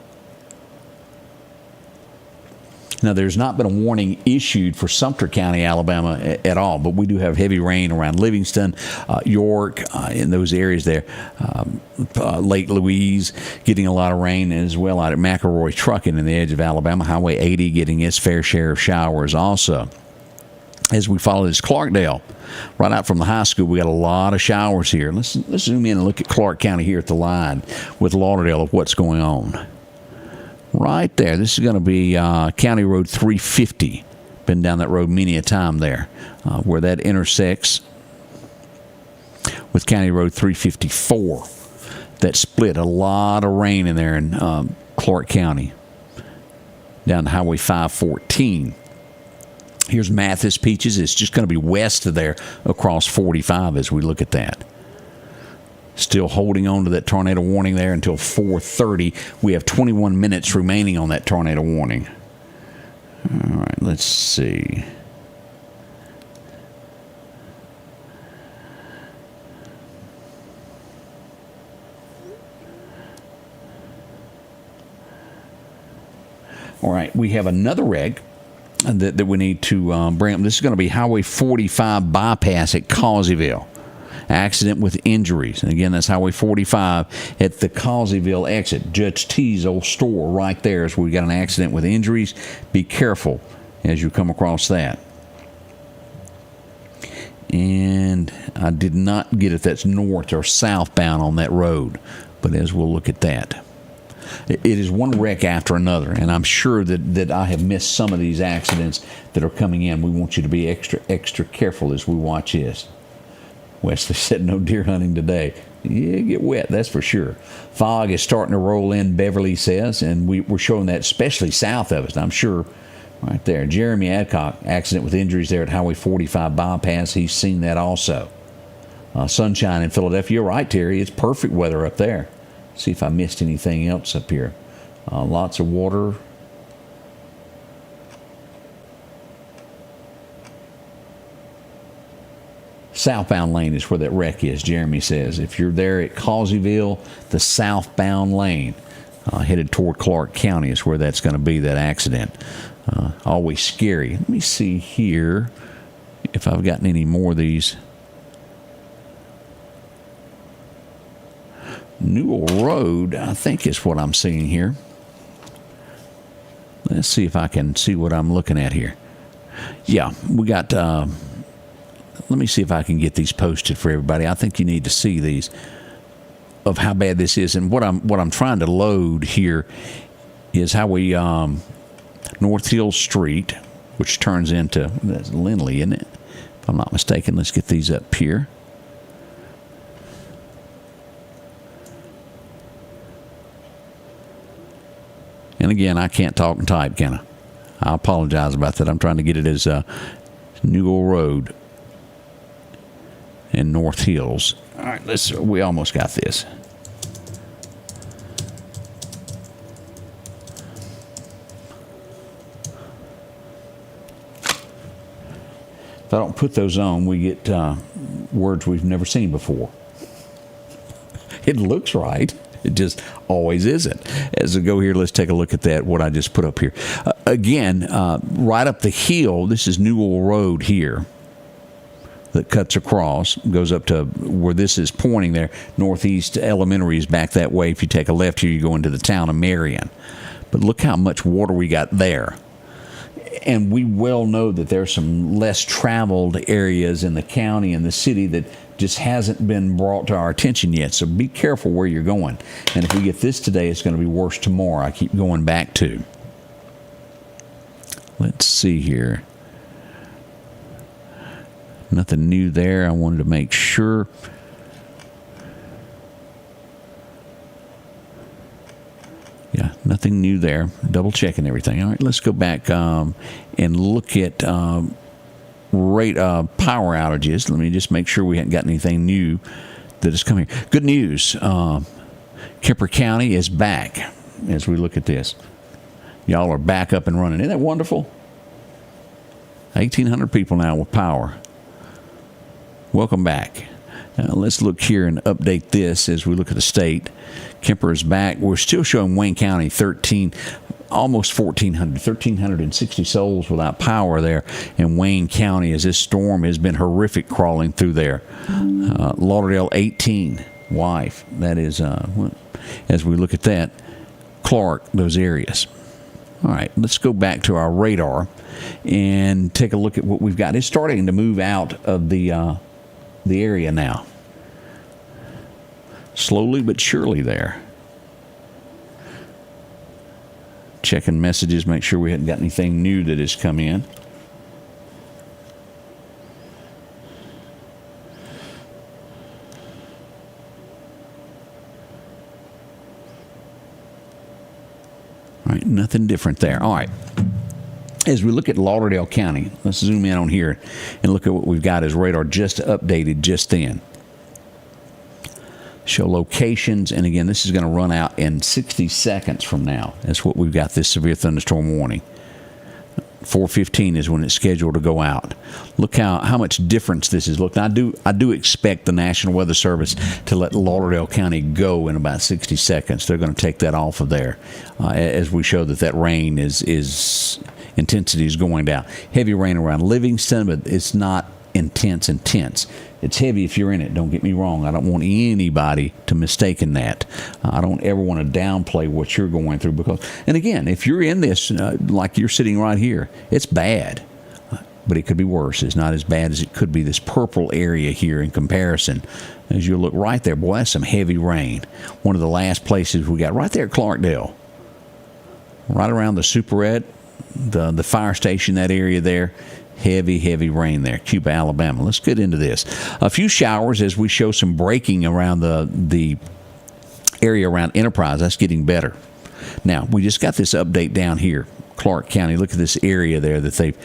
Now, there's not been a warning issued for Sumter County, Alabama at all, but we do have heavy rain around Livingston, York, in those areas there. Lake Louise getting a lot of rain as well out at McElroy Trucking in the edge of Alabama. Highway 80 getting its fair share of showers also. As we follow this, Clarkdale, right out from the high school, we got a lot of showers here. Let's zoom in and look at Clark County here at the line with Lauderdale of what's going on. Right there. This is going to be County Road 350. Been down that road many a time there, where that intersects with County Road 354. That split. A lot of rain in there in Clark County. Down to Highway 514. Here's Mathis Peaches. It's just going to be west of there across 45 as we look at that. Still holding on to that tornado warning there until 4:30. We have 21 minutes remaining on that tornado warning. All right, let's see. All right, we have another wreck that we need to bring up. This is going to be Highway 45 bypass at Causeyville. Accident with injuries. And again, that's Highway 45 at the Causeyville exit. Judge T's old store right there is where we got an accident with injuries. Be careful as you come across that. And I did not get if that's north or southbound on that road, but as we'll look at that. It is one wreck after another, and I'm sure that I have missed some of these accidents that are coming in. We want you to be extra careful as we watch this. Wesley said no deer hunting today. Yeah, get wet, that's for sure. Fog is starting to roll in, Beverly says, and we're showing that especially south of us, I'm sure. Right there. Jeremy Adcock, accident with injuries there at Highway 45 bypass. He's seen that also. Sunshine in Philadelphia. You're right, Terry. It's perfect weather up there. See if I missed anything else up here. Lots of water. Southbound lane is where that wreck is, Jeremy says. If you're there at Causeyville, the southbound lane, headed toward Clark County is where that's going to be, that accident. Always scary. Let me see here if I've gotten any more of these. Newell Road, I think is what I'm seeing here. Let's see if I can see what I'm looking at here. Yeah, we got... let me see if I can get these posted for everybody. I think you need to see these of how bad this is. And what I'm trying to load here is how we North Hill Street, which turns into that's Lindley, isn't it? If I'm not mistaken. Let's get these up here. And again, I can't talk and type, can I? I apologize about that. I'm trying to get it as Newell Road. and North Hills. All right, we almost got this. If I don't put those on, we get words we've never seen before. It looks right. It just always isn't. As we go here, let's take a look at that, what I just put up here. Again, right up the hill, this is Newell Road here that cuts across, goes up to where this is pointing there. Northeast Elementary is back that way. If you take a left here, you go into the town of Marion. But look how much water we got there. And we well know that there's some less traveled areas in the county and the city that just hasn't been brought to our attention yet. So be careful where you're going. And if we get this today, it's going to be worse tomorrow. I keep going back to. Let's see here. Nothing new there. I wanted to make sure. Yeah, nothing new there. Double checking everything. All right, let's go back and look at power outages. Let me just make sure we haven't got anything new that is coming. Good news. Kemper County is back as we look at this. Y'all are back up and running. Isn't that wonderful? 1,800 people now with power. Welcome back. Let's look here and update this as we look at the state. Kemper is back. We're still showing Wayne County almost 1,400, 1,360 souls without power there in Wayne County as this storm has been horrific crawling through there. Lauderdale 18, wife. That is, as we look at that, Clark, those areas. All right, let's go back to our radar and take a look at what we've got. It's starting to move out of the area now. Slowly but surely there. Checking messages, make sure we hadn't got anything new that has come in. All right, nothing different there. All right. As we look at Lauderdale County, let's zoom in on here and look at what we've got as radar just updated just then. Show locations, and again, this is going to run out in 60 seconds from now. That's what we've got, this severe thunderstorm warning. 4:15 is when it's scheduled to go out. Look how much difference this is. Look, I do expect the National Weather Service to let Lauderdale County go in about 60 seconds. They're going to take that off of there as we show that rain is intensity is going down. Heavy rain around Livingston, but it's not intense. It's heavy if you're in it. Don't get me wrong. I don't want anybody to mistake that. I don't ever want to downplay what you're going through because, and again, if you're in this, like you're sitting right here, it's bad, but it could be worse. It's not as bad as it could be. This purple area here in comparison, as you look right there, boy, that's some heavy rain. One of the last places we got right there at Clarkdale, right around the Superette, the fire station, that area there. Heavy rain there, Cuba, Alabama. Let's get into this. A few showers as we show some breaking around the area around Enterprise. That's getting better. Now, we just got this update down here, Clark County. Look at this area there that they've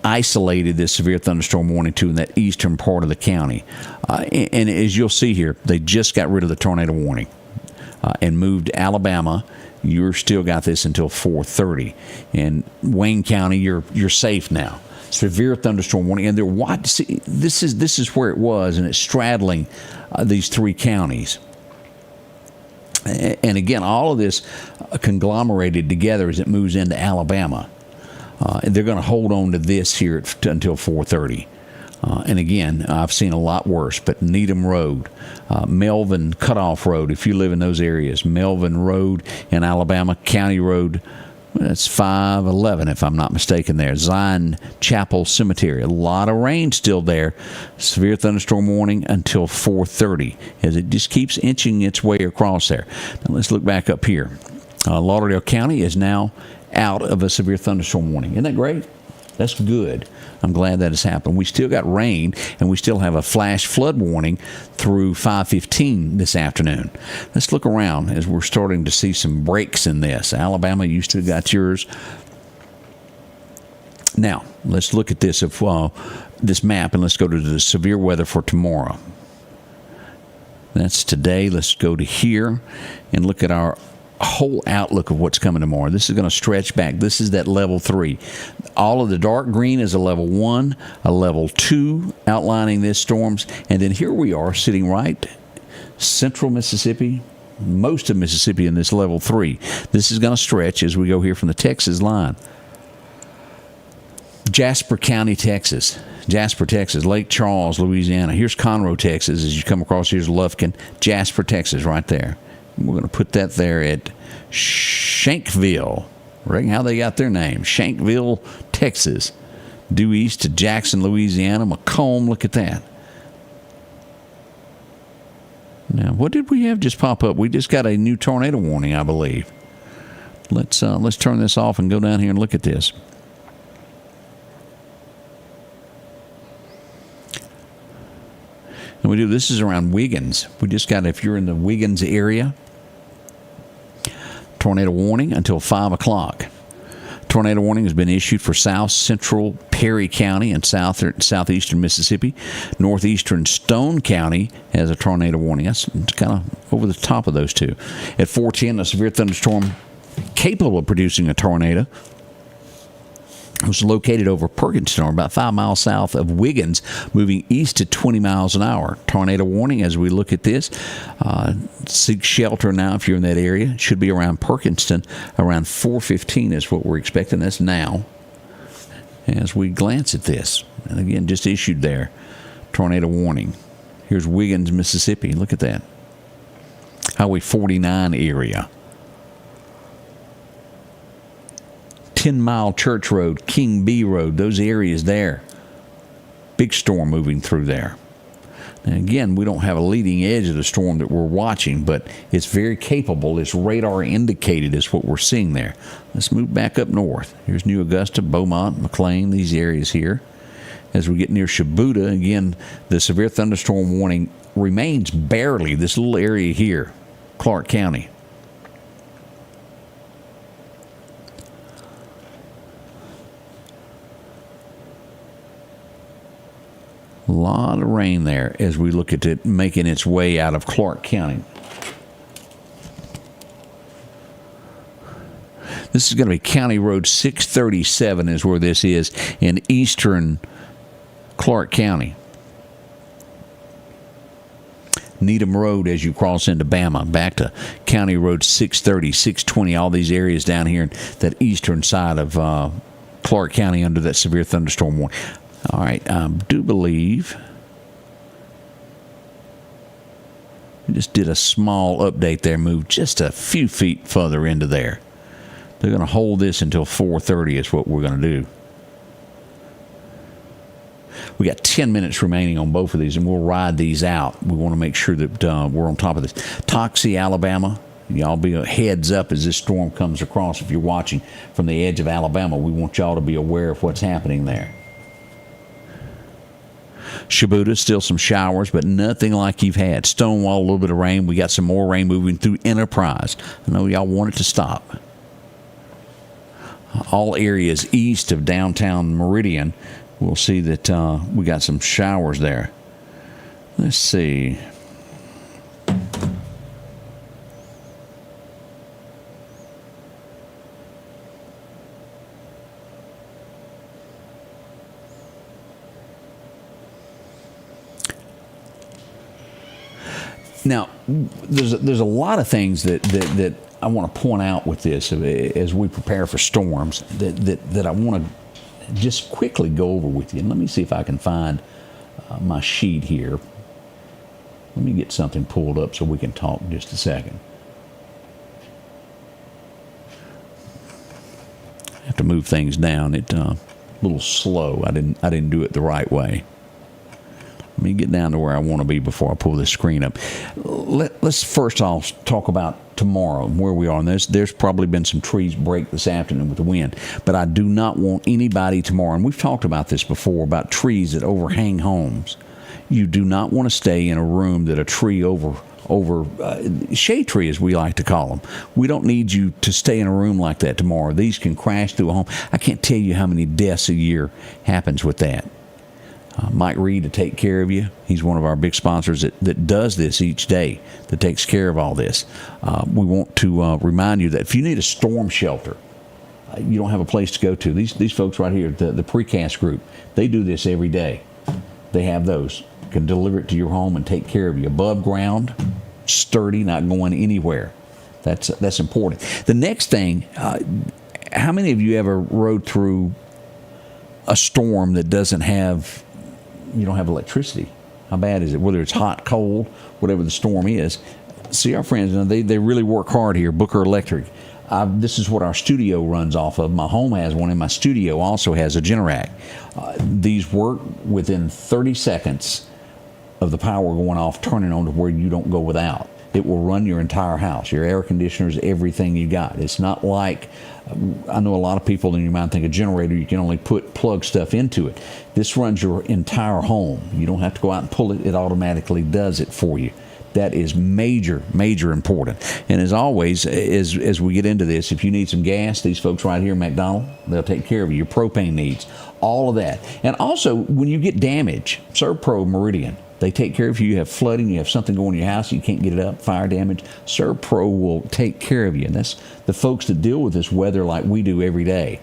isolated this severe thunderstorm warning to in that eastern part of the county. And as you'll see here, they just got rid of the tornado warning and moved Alabama. You're still got this until 4:30. And Wayne County, you're safe now. Severe thunderstorm warning, and they're wide. See, this is where it was, and it's straddling these three counties. And again, all of this conglomerated together as it moves into Alabama. And they're going to hold on to this here until 4:30. And again, I've seen a lot worse, but Needham Road, Melvin Cutoff Road, if you live in those areas, Melvin Road in Alabama, County Road, that's 511 if I'm not mistaken there. Zion Chapel Cemetery. A lot of rain still there. Severe thunderstorm warning until 4:30 as it just keeps inching its way across there. Now let's look back up here. Lauderdale County is now out of a severe thunderstorm warning. Isn't that great? That's good. I'm glad that has happened. We still got rain, and we still have a flash flood warning through 5:15 this afternoon. Let's look around as we're starting to see some breaks in this. Alabama, you still got yours. Now, let's look at this this map, and let's go to the severe weather for tomorrow. That's today. Let's go to here and look at our whole outlook of what's coming tomorrow. This is going to stretch back. This is that level 3. All of the dark green is a level 1, a level 2 outlining these storms, and then here we are sitting right central Mississippi, most of Mississippi in this level 3. This is going to stretch as we go here from the Texas line. Jasper County, Texas. Jasper, Texas. Lake Charles, Louisiana. Here's Conroe, Texas. As you come across, here's Lufkin. Jasper, Texas, right there. We're going to put that there at Shankville. Reckon how they got their name. Shankville, Texas. Due east to Jackson, Louisiana. Macomb, look at that. Now, what did we have just pop up? We just got a new tornado warning, I believe. Let's turn this off and go down here and look at this. And we do, this is around Wiggins. We just got, if you're in the Wiggins area, tornado warning until 5 o'clock. Tornado warning has been issued for south central Perry County and southeastern Mississippi. Northeastern Stone County has a tornado warning. That's kind of over the top of those two. At 4:10, a severe thunderstorm capable of producing a tornado was located over Perkinston, about 5 miles south of Wiggins, moving east at 20 miles an hour. Tornado warning as we look at this. Seek shelter now if you're in that area. It should be around Perkinston. Around 4:15 is what we're expecting. That's now as we glance at this. And again, just issued there. Tornado warning. Here's Wiggins, Mississippi. Look at that. Highway 49 area. 10 Mile Church Road, King B Road, those areas there. Big storm moving through there. And again, we don't have a leading edge of the storm that we're watching, but it's very capable. It's radar indicated is what we're seeing there. Let's move back up north. Here's New Augusta, Beaumont, McLean, these areas here. As we get near Shibuda, again, the severe thunderstorm warning remains barely this little area here, Clark County. A lot of rain there as we look at it making its way out of Clark County. This is going to be County Road 637 is where this is in eastern Clark County. Needham Road as you cross into Bama, back to County Road 630, 620, all these areas down here in that eastern side of Clark County under that severe thunderstorm warning. All right, I do believe we just did a small update there, moved just a few feet further into there. They're going to hold this until 4:30 is what we're going to do. We got 10 minutes remaining on both of these, and we'll ride these out. We want to make sure that we're on top of this. Toxie, Alabama. Y'all be a heads up as this storm comes across. If you're watching from the edge of Alabama, we want y'all to be aware of what's happening there. Shibuda, still some showers, but nothing like you've had. Stonewall, a little bit of rain. We got some more rain moving through Enterprise. I know y'all want it to stop. All areas east of downtown Meridian, we'll see that we got some showers there. Let's see. Now, there's a lot of things that I want to point out with this as we prepare for storms that I want to just quickly go over with you. And let me see if I can find my sheet here. Let me get something pulled up so we can talk in just a second. I have to move things down. It's a little slow. I didn't do it the right way. Let me get down to where I want to be before I pull this screen up. Let's first off talk about tomorrow, where we are. And there's probably been some trees break this afternoon with the wind. But I do not want anybody tomorrow, and we've talked about this before, about trees that overhang homes. You do not want to stay in a room that a tree over shade tree, as we like to call them. We don't need you to stay in a room like that tomorrow. These can crash through a home. I can't tell you how many deaths a year happens with that. Mike Reed to take care of you. He's one of our big sponsors that does this each day, that takes care of all this. We want to remind you that if you need a storm shelter, you don't have a place to go to. These folks right here, the Precast Group, they do this every day. They have those. Can deliver it to your home and take care of you. Above ground, sturdy, not going anywhere. That's important. The next thing, how many of you ever rode through a storm that you don't have electricity? How bad is it? Whether it's hot, cold, whatever the storm is. See, our friends, they really work hard here. Booker Electric. This is what our studio runs off of. My home has one, and my studio also has a Generac. These work within 30 seconds of the power going off, turning on to where you don't go without. It will run your entire house, your air conditioners, everything you got. It's not like, I know a lot of people in your mind think a generator, you can only plug stuff into it. This runs your entire home. You don't have to go out and pull it. It automatically does it for you. That is major, major important. And as always, as we get into this, if you need some gas, these folks right here, McDonald, they'll take care of you. Your propane needs, all of that. And also, when you get damage, ServPro Meridian, they take care of you. You have flooding, you have something going in your house, you can't get it up, fire damage, ServPro will take care of you. And that's the folks that deal with this weather like we do every day.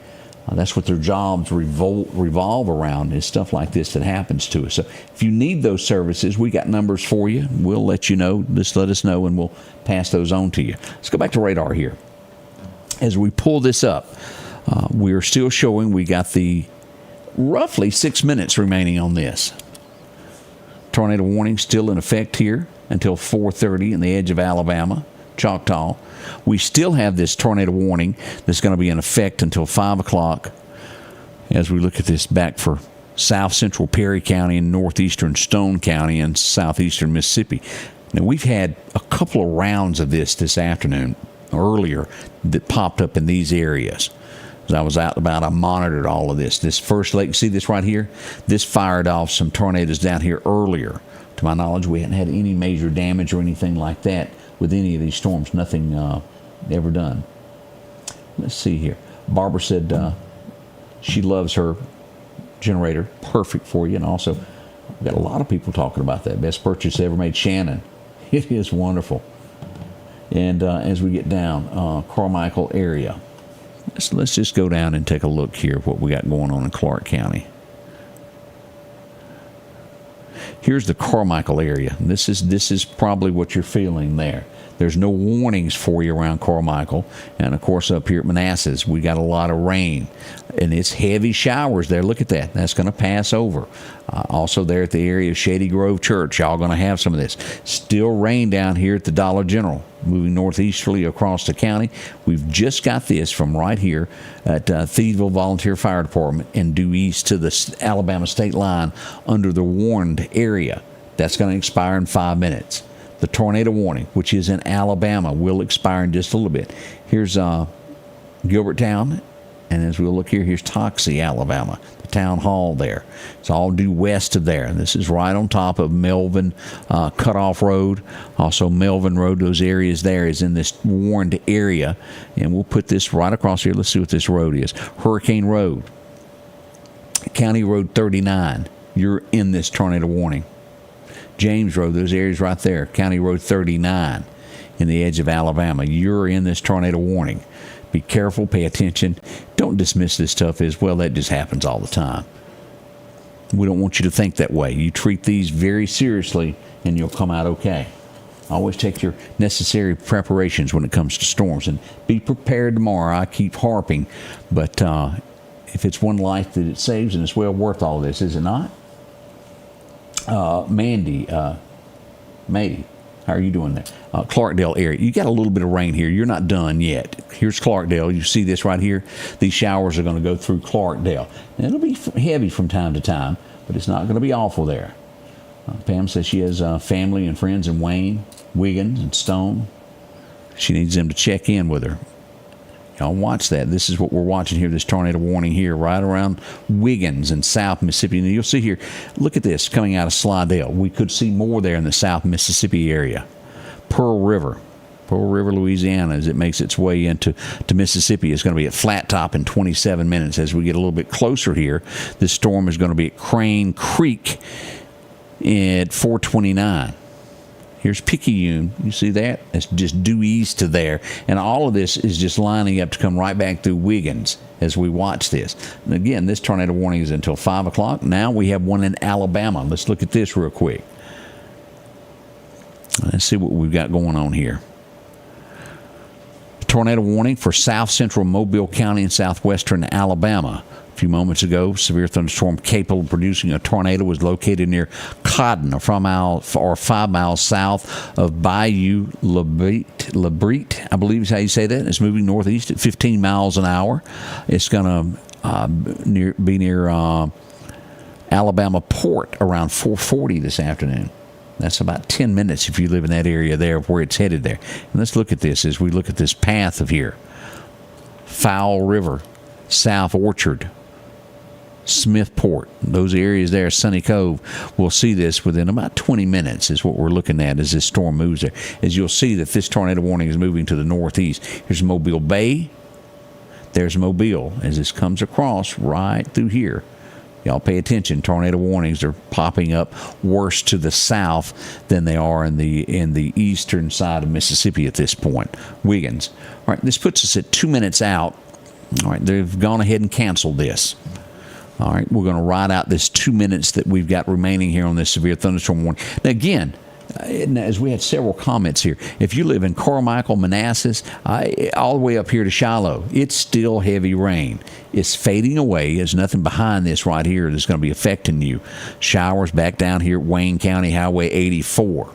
That's what their jobs revolve around, is stuff like this that happens to us. So if you need those services, we got numbers for you. We'll let you know. Just let us know, and we'll pass those on to you. Let's go back to radar here. As we pull this up, we are still showing we got the roughly 6 minutes remaining on this. Tornado warning still in effect here until 4:30 in the edge of Alabama, Choctaw. We still have this tornado warning that's going to be in effect until 5 o'clock as we look at this back for south central Perry County and northeastern Stone County and southeastern Mississippi. Now, we've had a couple of rounds of this afternoon earlier that popped up in these areas. As I was out and about, I monitored all of this. This first lake, see this right here? This fired off some tornadoes down here earlier. To my knowledge, we hadn't had any major damage or anything like that with any of these storms. Nothing ever done. Let's see here. Barbara said she loves her generator. Perfect for you. And also, we've got a lot of people talking about that. Best purchase ever made. Shannon. It is wonderful. And as we get down, Carmichael area. Let's just go down and take a look here at what we got going on in Clark County. Here's the Carmichael area. This is probably what you're feeling there. There's no warnings for you around Carmichael. And, of course, up here at Manassas, we got a lot of rain. And it's heavy showers there. Look at that. That's going to pass over. Also there at the area of Shady Grove Church, y'all going to have some of this. Still rain down here at the Dollar General, moving northeasterly across the county. We've just got this from right here at Thieville Volunteer Fire Department and due east to the Alabama state line under the warned area. That's going to expire in 5 minutes. The tornado warning, which is in Alabama, will expire in just a little bit. Here's Gilberttown, and as we'll look here, here's Toxie, Alabama, the town hall there. It's all due west of there. And this is right on top of Melvin Cutoff Road, also Melvin Road. Those areas there is in this warned area. And we'll put this right across here. Let's see what this road is. Hurricane Road, County Road 39. You're in this tornado warning. James Road, those areas right there, County Road 39 in the edge of Alabama. You're in this tornado warning. Be careful, pay attention. Don't dismiss this stuff as, well, that just happens all the time. We don't want you to think that way. You treat these very seriously and you'll come out okay. Always take your necessary preparations when it comes to storms and be prepared tomorrow. I keep harping, but if it's one life that it saves, and it's well worth all this, is it not? Mandy, how are you doing there? Clarkdale area. You got a little bit of rain here. You're not done yet. Here's Clarkdale. You see this right here? These showers are going to go through Clarkdale. And it'll be heavy from time to time, but it's not going to be awful there. Pam says she has family and friends in Wayne, Wiggins, and Stone. She needs them to check in with her. Y'all watch that. This is what we're watching here, this tornado warning here, right around Wiggins in South Mississippi. And you'll see here, look at this coming out of Slidell. We could see more there in the South Mississippi area. Pearl River, Louisiana, as it makes its way into Mississippi, is going to be at Flat Top in 27 minutes. As we get a little bit closer here, this storm is going to be at Crane Creek at 4:29. Here's Picayune. You see that? It's just due east to there. And all of this is just lining up to come right back through Wiggins as we watch this. And again, this tornado warning is until 5 o'clock. Now we have one in Alabama. Let's look at this real quick. Let's see what we've got going on here. Tornado warning for south central Mobile County and southwestern Alabama. A few moments ago, severe thunderstorm capable of producing a tornado was located near Cotton, or 5 miles south of Bayou Labreet, I believe is how you say that. It's moving northeast at 15 miles an hour. It's going to be near Alabama Port around 4:40 this afternoon. That's about 10 minutes if you live in that area there where it's headed there. And let's look at this as we look at this path of here. Fowl River, South Orchard, Smithport, those areas there, Sunny Cove. We'll see this within about 20 minutes is what we're looking at as this storm moves there. As you'll see that this tornado warning is moving to the northeast. Here's Mobile Bay. There's Mobile as this comes across right through here. Y'all pay attention. Tornado warnings are popping up worse to the south than they are in the eastern side of Mississippi at this point. Wiggins. All right, this puts us at 2 minutes out. All right, they've gone ahead and canceled this. All right, we're going to ride out this 2 minutes that we've got remaining here on this severe thunderstorm warning. Now, again, as we had several comments here, if you live in Carmichael, Manassas, all the way up here to Shiloh, it's still heavy rain. It's fading away. There's nothing behind this right here that's going to be affecting you. Showers back down here at Wayne County Highway 84.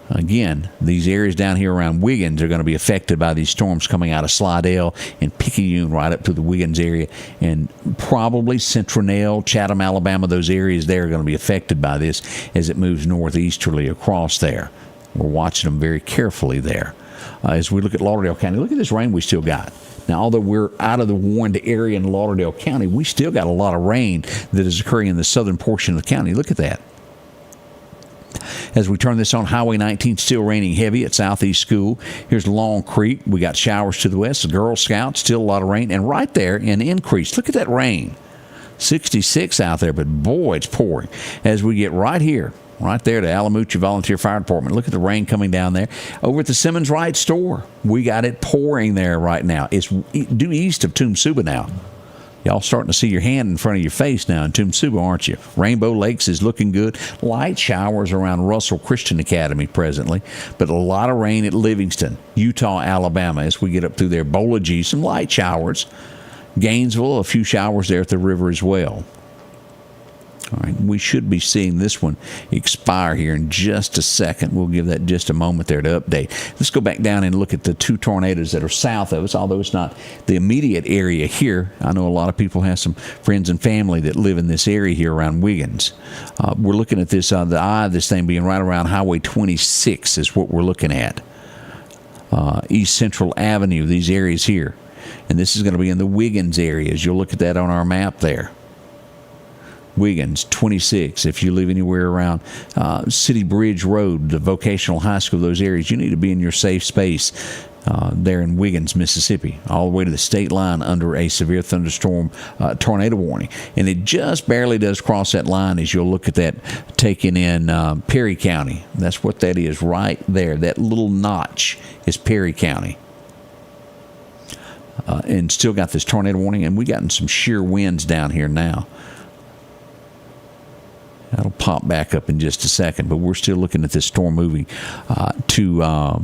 Again, these areas down here around Wiggins are going to be affected by these storms coming out of Slidell and Picayune right up to the Wiggins area, and probably Centronelle, Chatham, Alabama. Those areas there are going to be affected by this as it moves northeasterly across there. We're watching them very carefully there. As we look at Lauderdale County, look at this rain we still got. Now, although we're out of the warned area in Lauderdale County, we still got a lot of rain that is occurring in the southern portion of the county. Look at that. As we turn this on, Highway 19 still raining heavy at Southeast School. Here's Long Creek. We got showers to the west. The Girl Scouts, still a lot of rain. And right there, an increase. Look at that rain. 66 out there, but boy, it's pouring. As we get right here, right there to Alamucci Volunteer Fire Department. Look at the rain coming down there. Over at the Simmons Wright store, we got it pouring there right now. It's due east of Tumsuba now. Y'all starting to see your hand in front of your face now in Tumsuba, aren't you? Rainbow Lakes is looking good. Light showers around Russell Christian Academy presently, but a lot of rain at Livingston, Utah, Alabama as we get up through there. Beulah G, some light showers. Gainesville, a few showers there at the river as well. All right, we should be seeing this one expire here in just a second. We'll give that just a moment there to update. Let's go back down and look at the two tornadoes that are south of us, although it's not the immediate area here. I know a lot of people have some friends and family that live in this area here around Wiggins. We're looking at this, the eye of this thing being right around Highway 26 is what we're looking at. East Central Avenue, these areas here. And this is going to be in the Wiggins areas. You'll look at that on our map there. Wiggins, 26. If you live anywhere around City Bridge Road, the vocational high school, those areas, you need to be in your safe space there in Wiggins, Mississippi, all the way to the state line under a severe thunderstorm tornado warning. And it just barely does cross that line as you'll look at that taking in Perry County. That's what that is right there. That little notch is Perry County. And still got this tornado warning, and we gotten some sheer winds down here now. That'll pop back up in just a second, but we're still looking at this storm moving to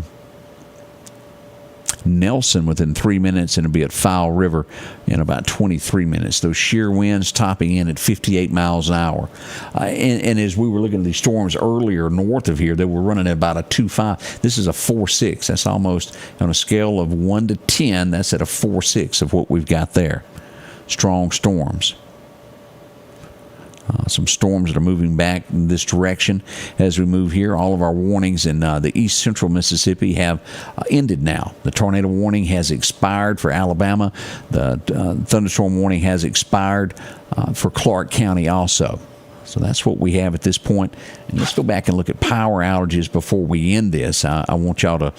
Nelson within 3 minutes, and it'll be at Fowl River in about 23 minutes. Those sheer winds topping in at 58 miles an hour. And as we were looking at these storms earlier north of here, they were running at about a 2.5. This is a 4.6. That's almost on a scale of 1 to 10. That's at a 4.6 of what we've got there. Strong storms. Some storms that are moving back in this direction as we move here. All of our warnings in the east central Mississippi have ended now. The tornado warning has expired for Alabama. The thunderstorm warning has expired for Clark County also. So that's what we have at this point. And let's go back and look at power outages before we end this. I want y'all to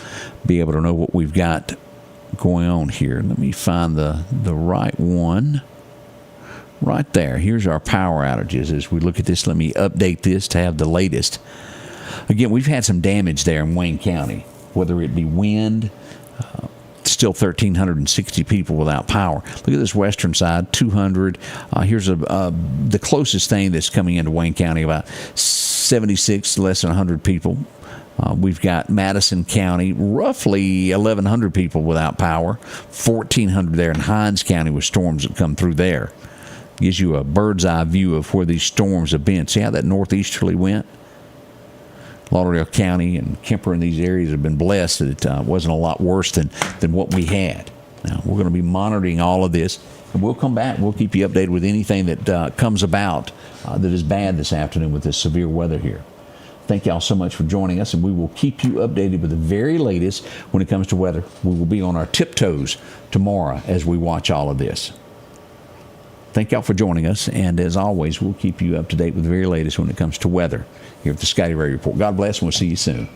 be able to know what we've got going on here. Let me find the right one. Right there. Here's our power outages. As we look at this, let me update this to have the latest. Again, we've had some damage there in Wayne County, whether it be wind, still 1,360 people without power. Look at this western side, 200. Here's the closest thing that's coming into Wayne County, about 76, less than 100 people. We've got Madison County, roughly 1,100 people without power, 1,400 there in Hinds County with storms that come through there. Gives you a bird's eye view of where these storms have been. See how that northeasterly went? Lauderdale County and Kemper and these areas have been blessed that it wasn't a lot worse than what we had. Now, we're going to be monitoring all of this, and we'll come back. We'll keep you updated with anything that comes about that is bad this afternoon with this severe weather here. Thank y'all so much for joining us, and we will keep you updated with the very latest when it comes to weather. We will be on our tiptoes tomorrow as we watch all of this. Thank y'all for joining us, and as always, we'll keep you up to date with the very latest when it comes to weather here at the Scotty Ray Report. God bless, and we'll see you soon.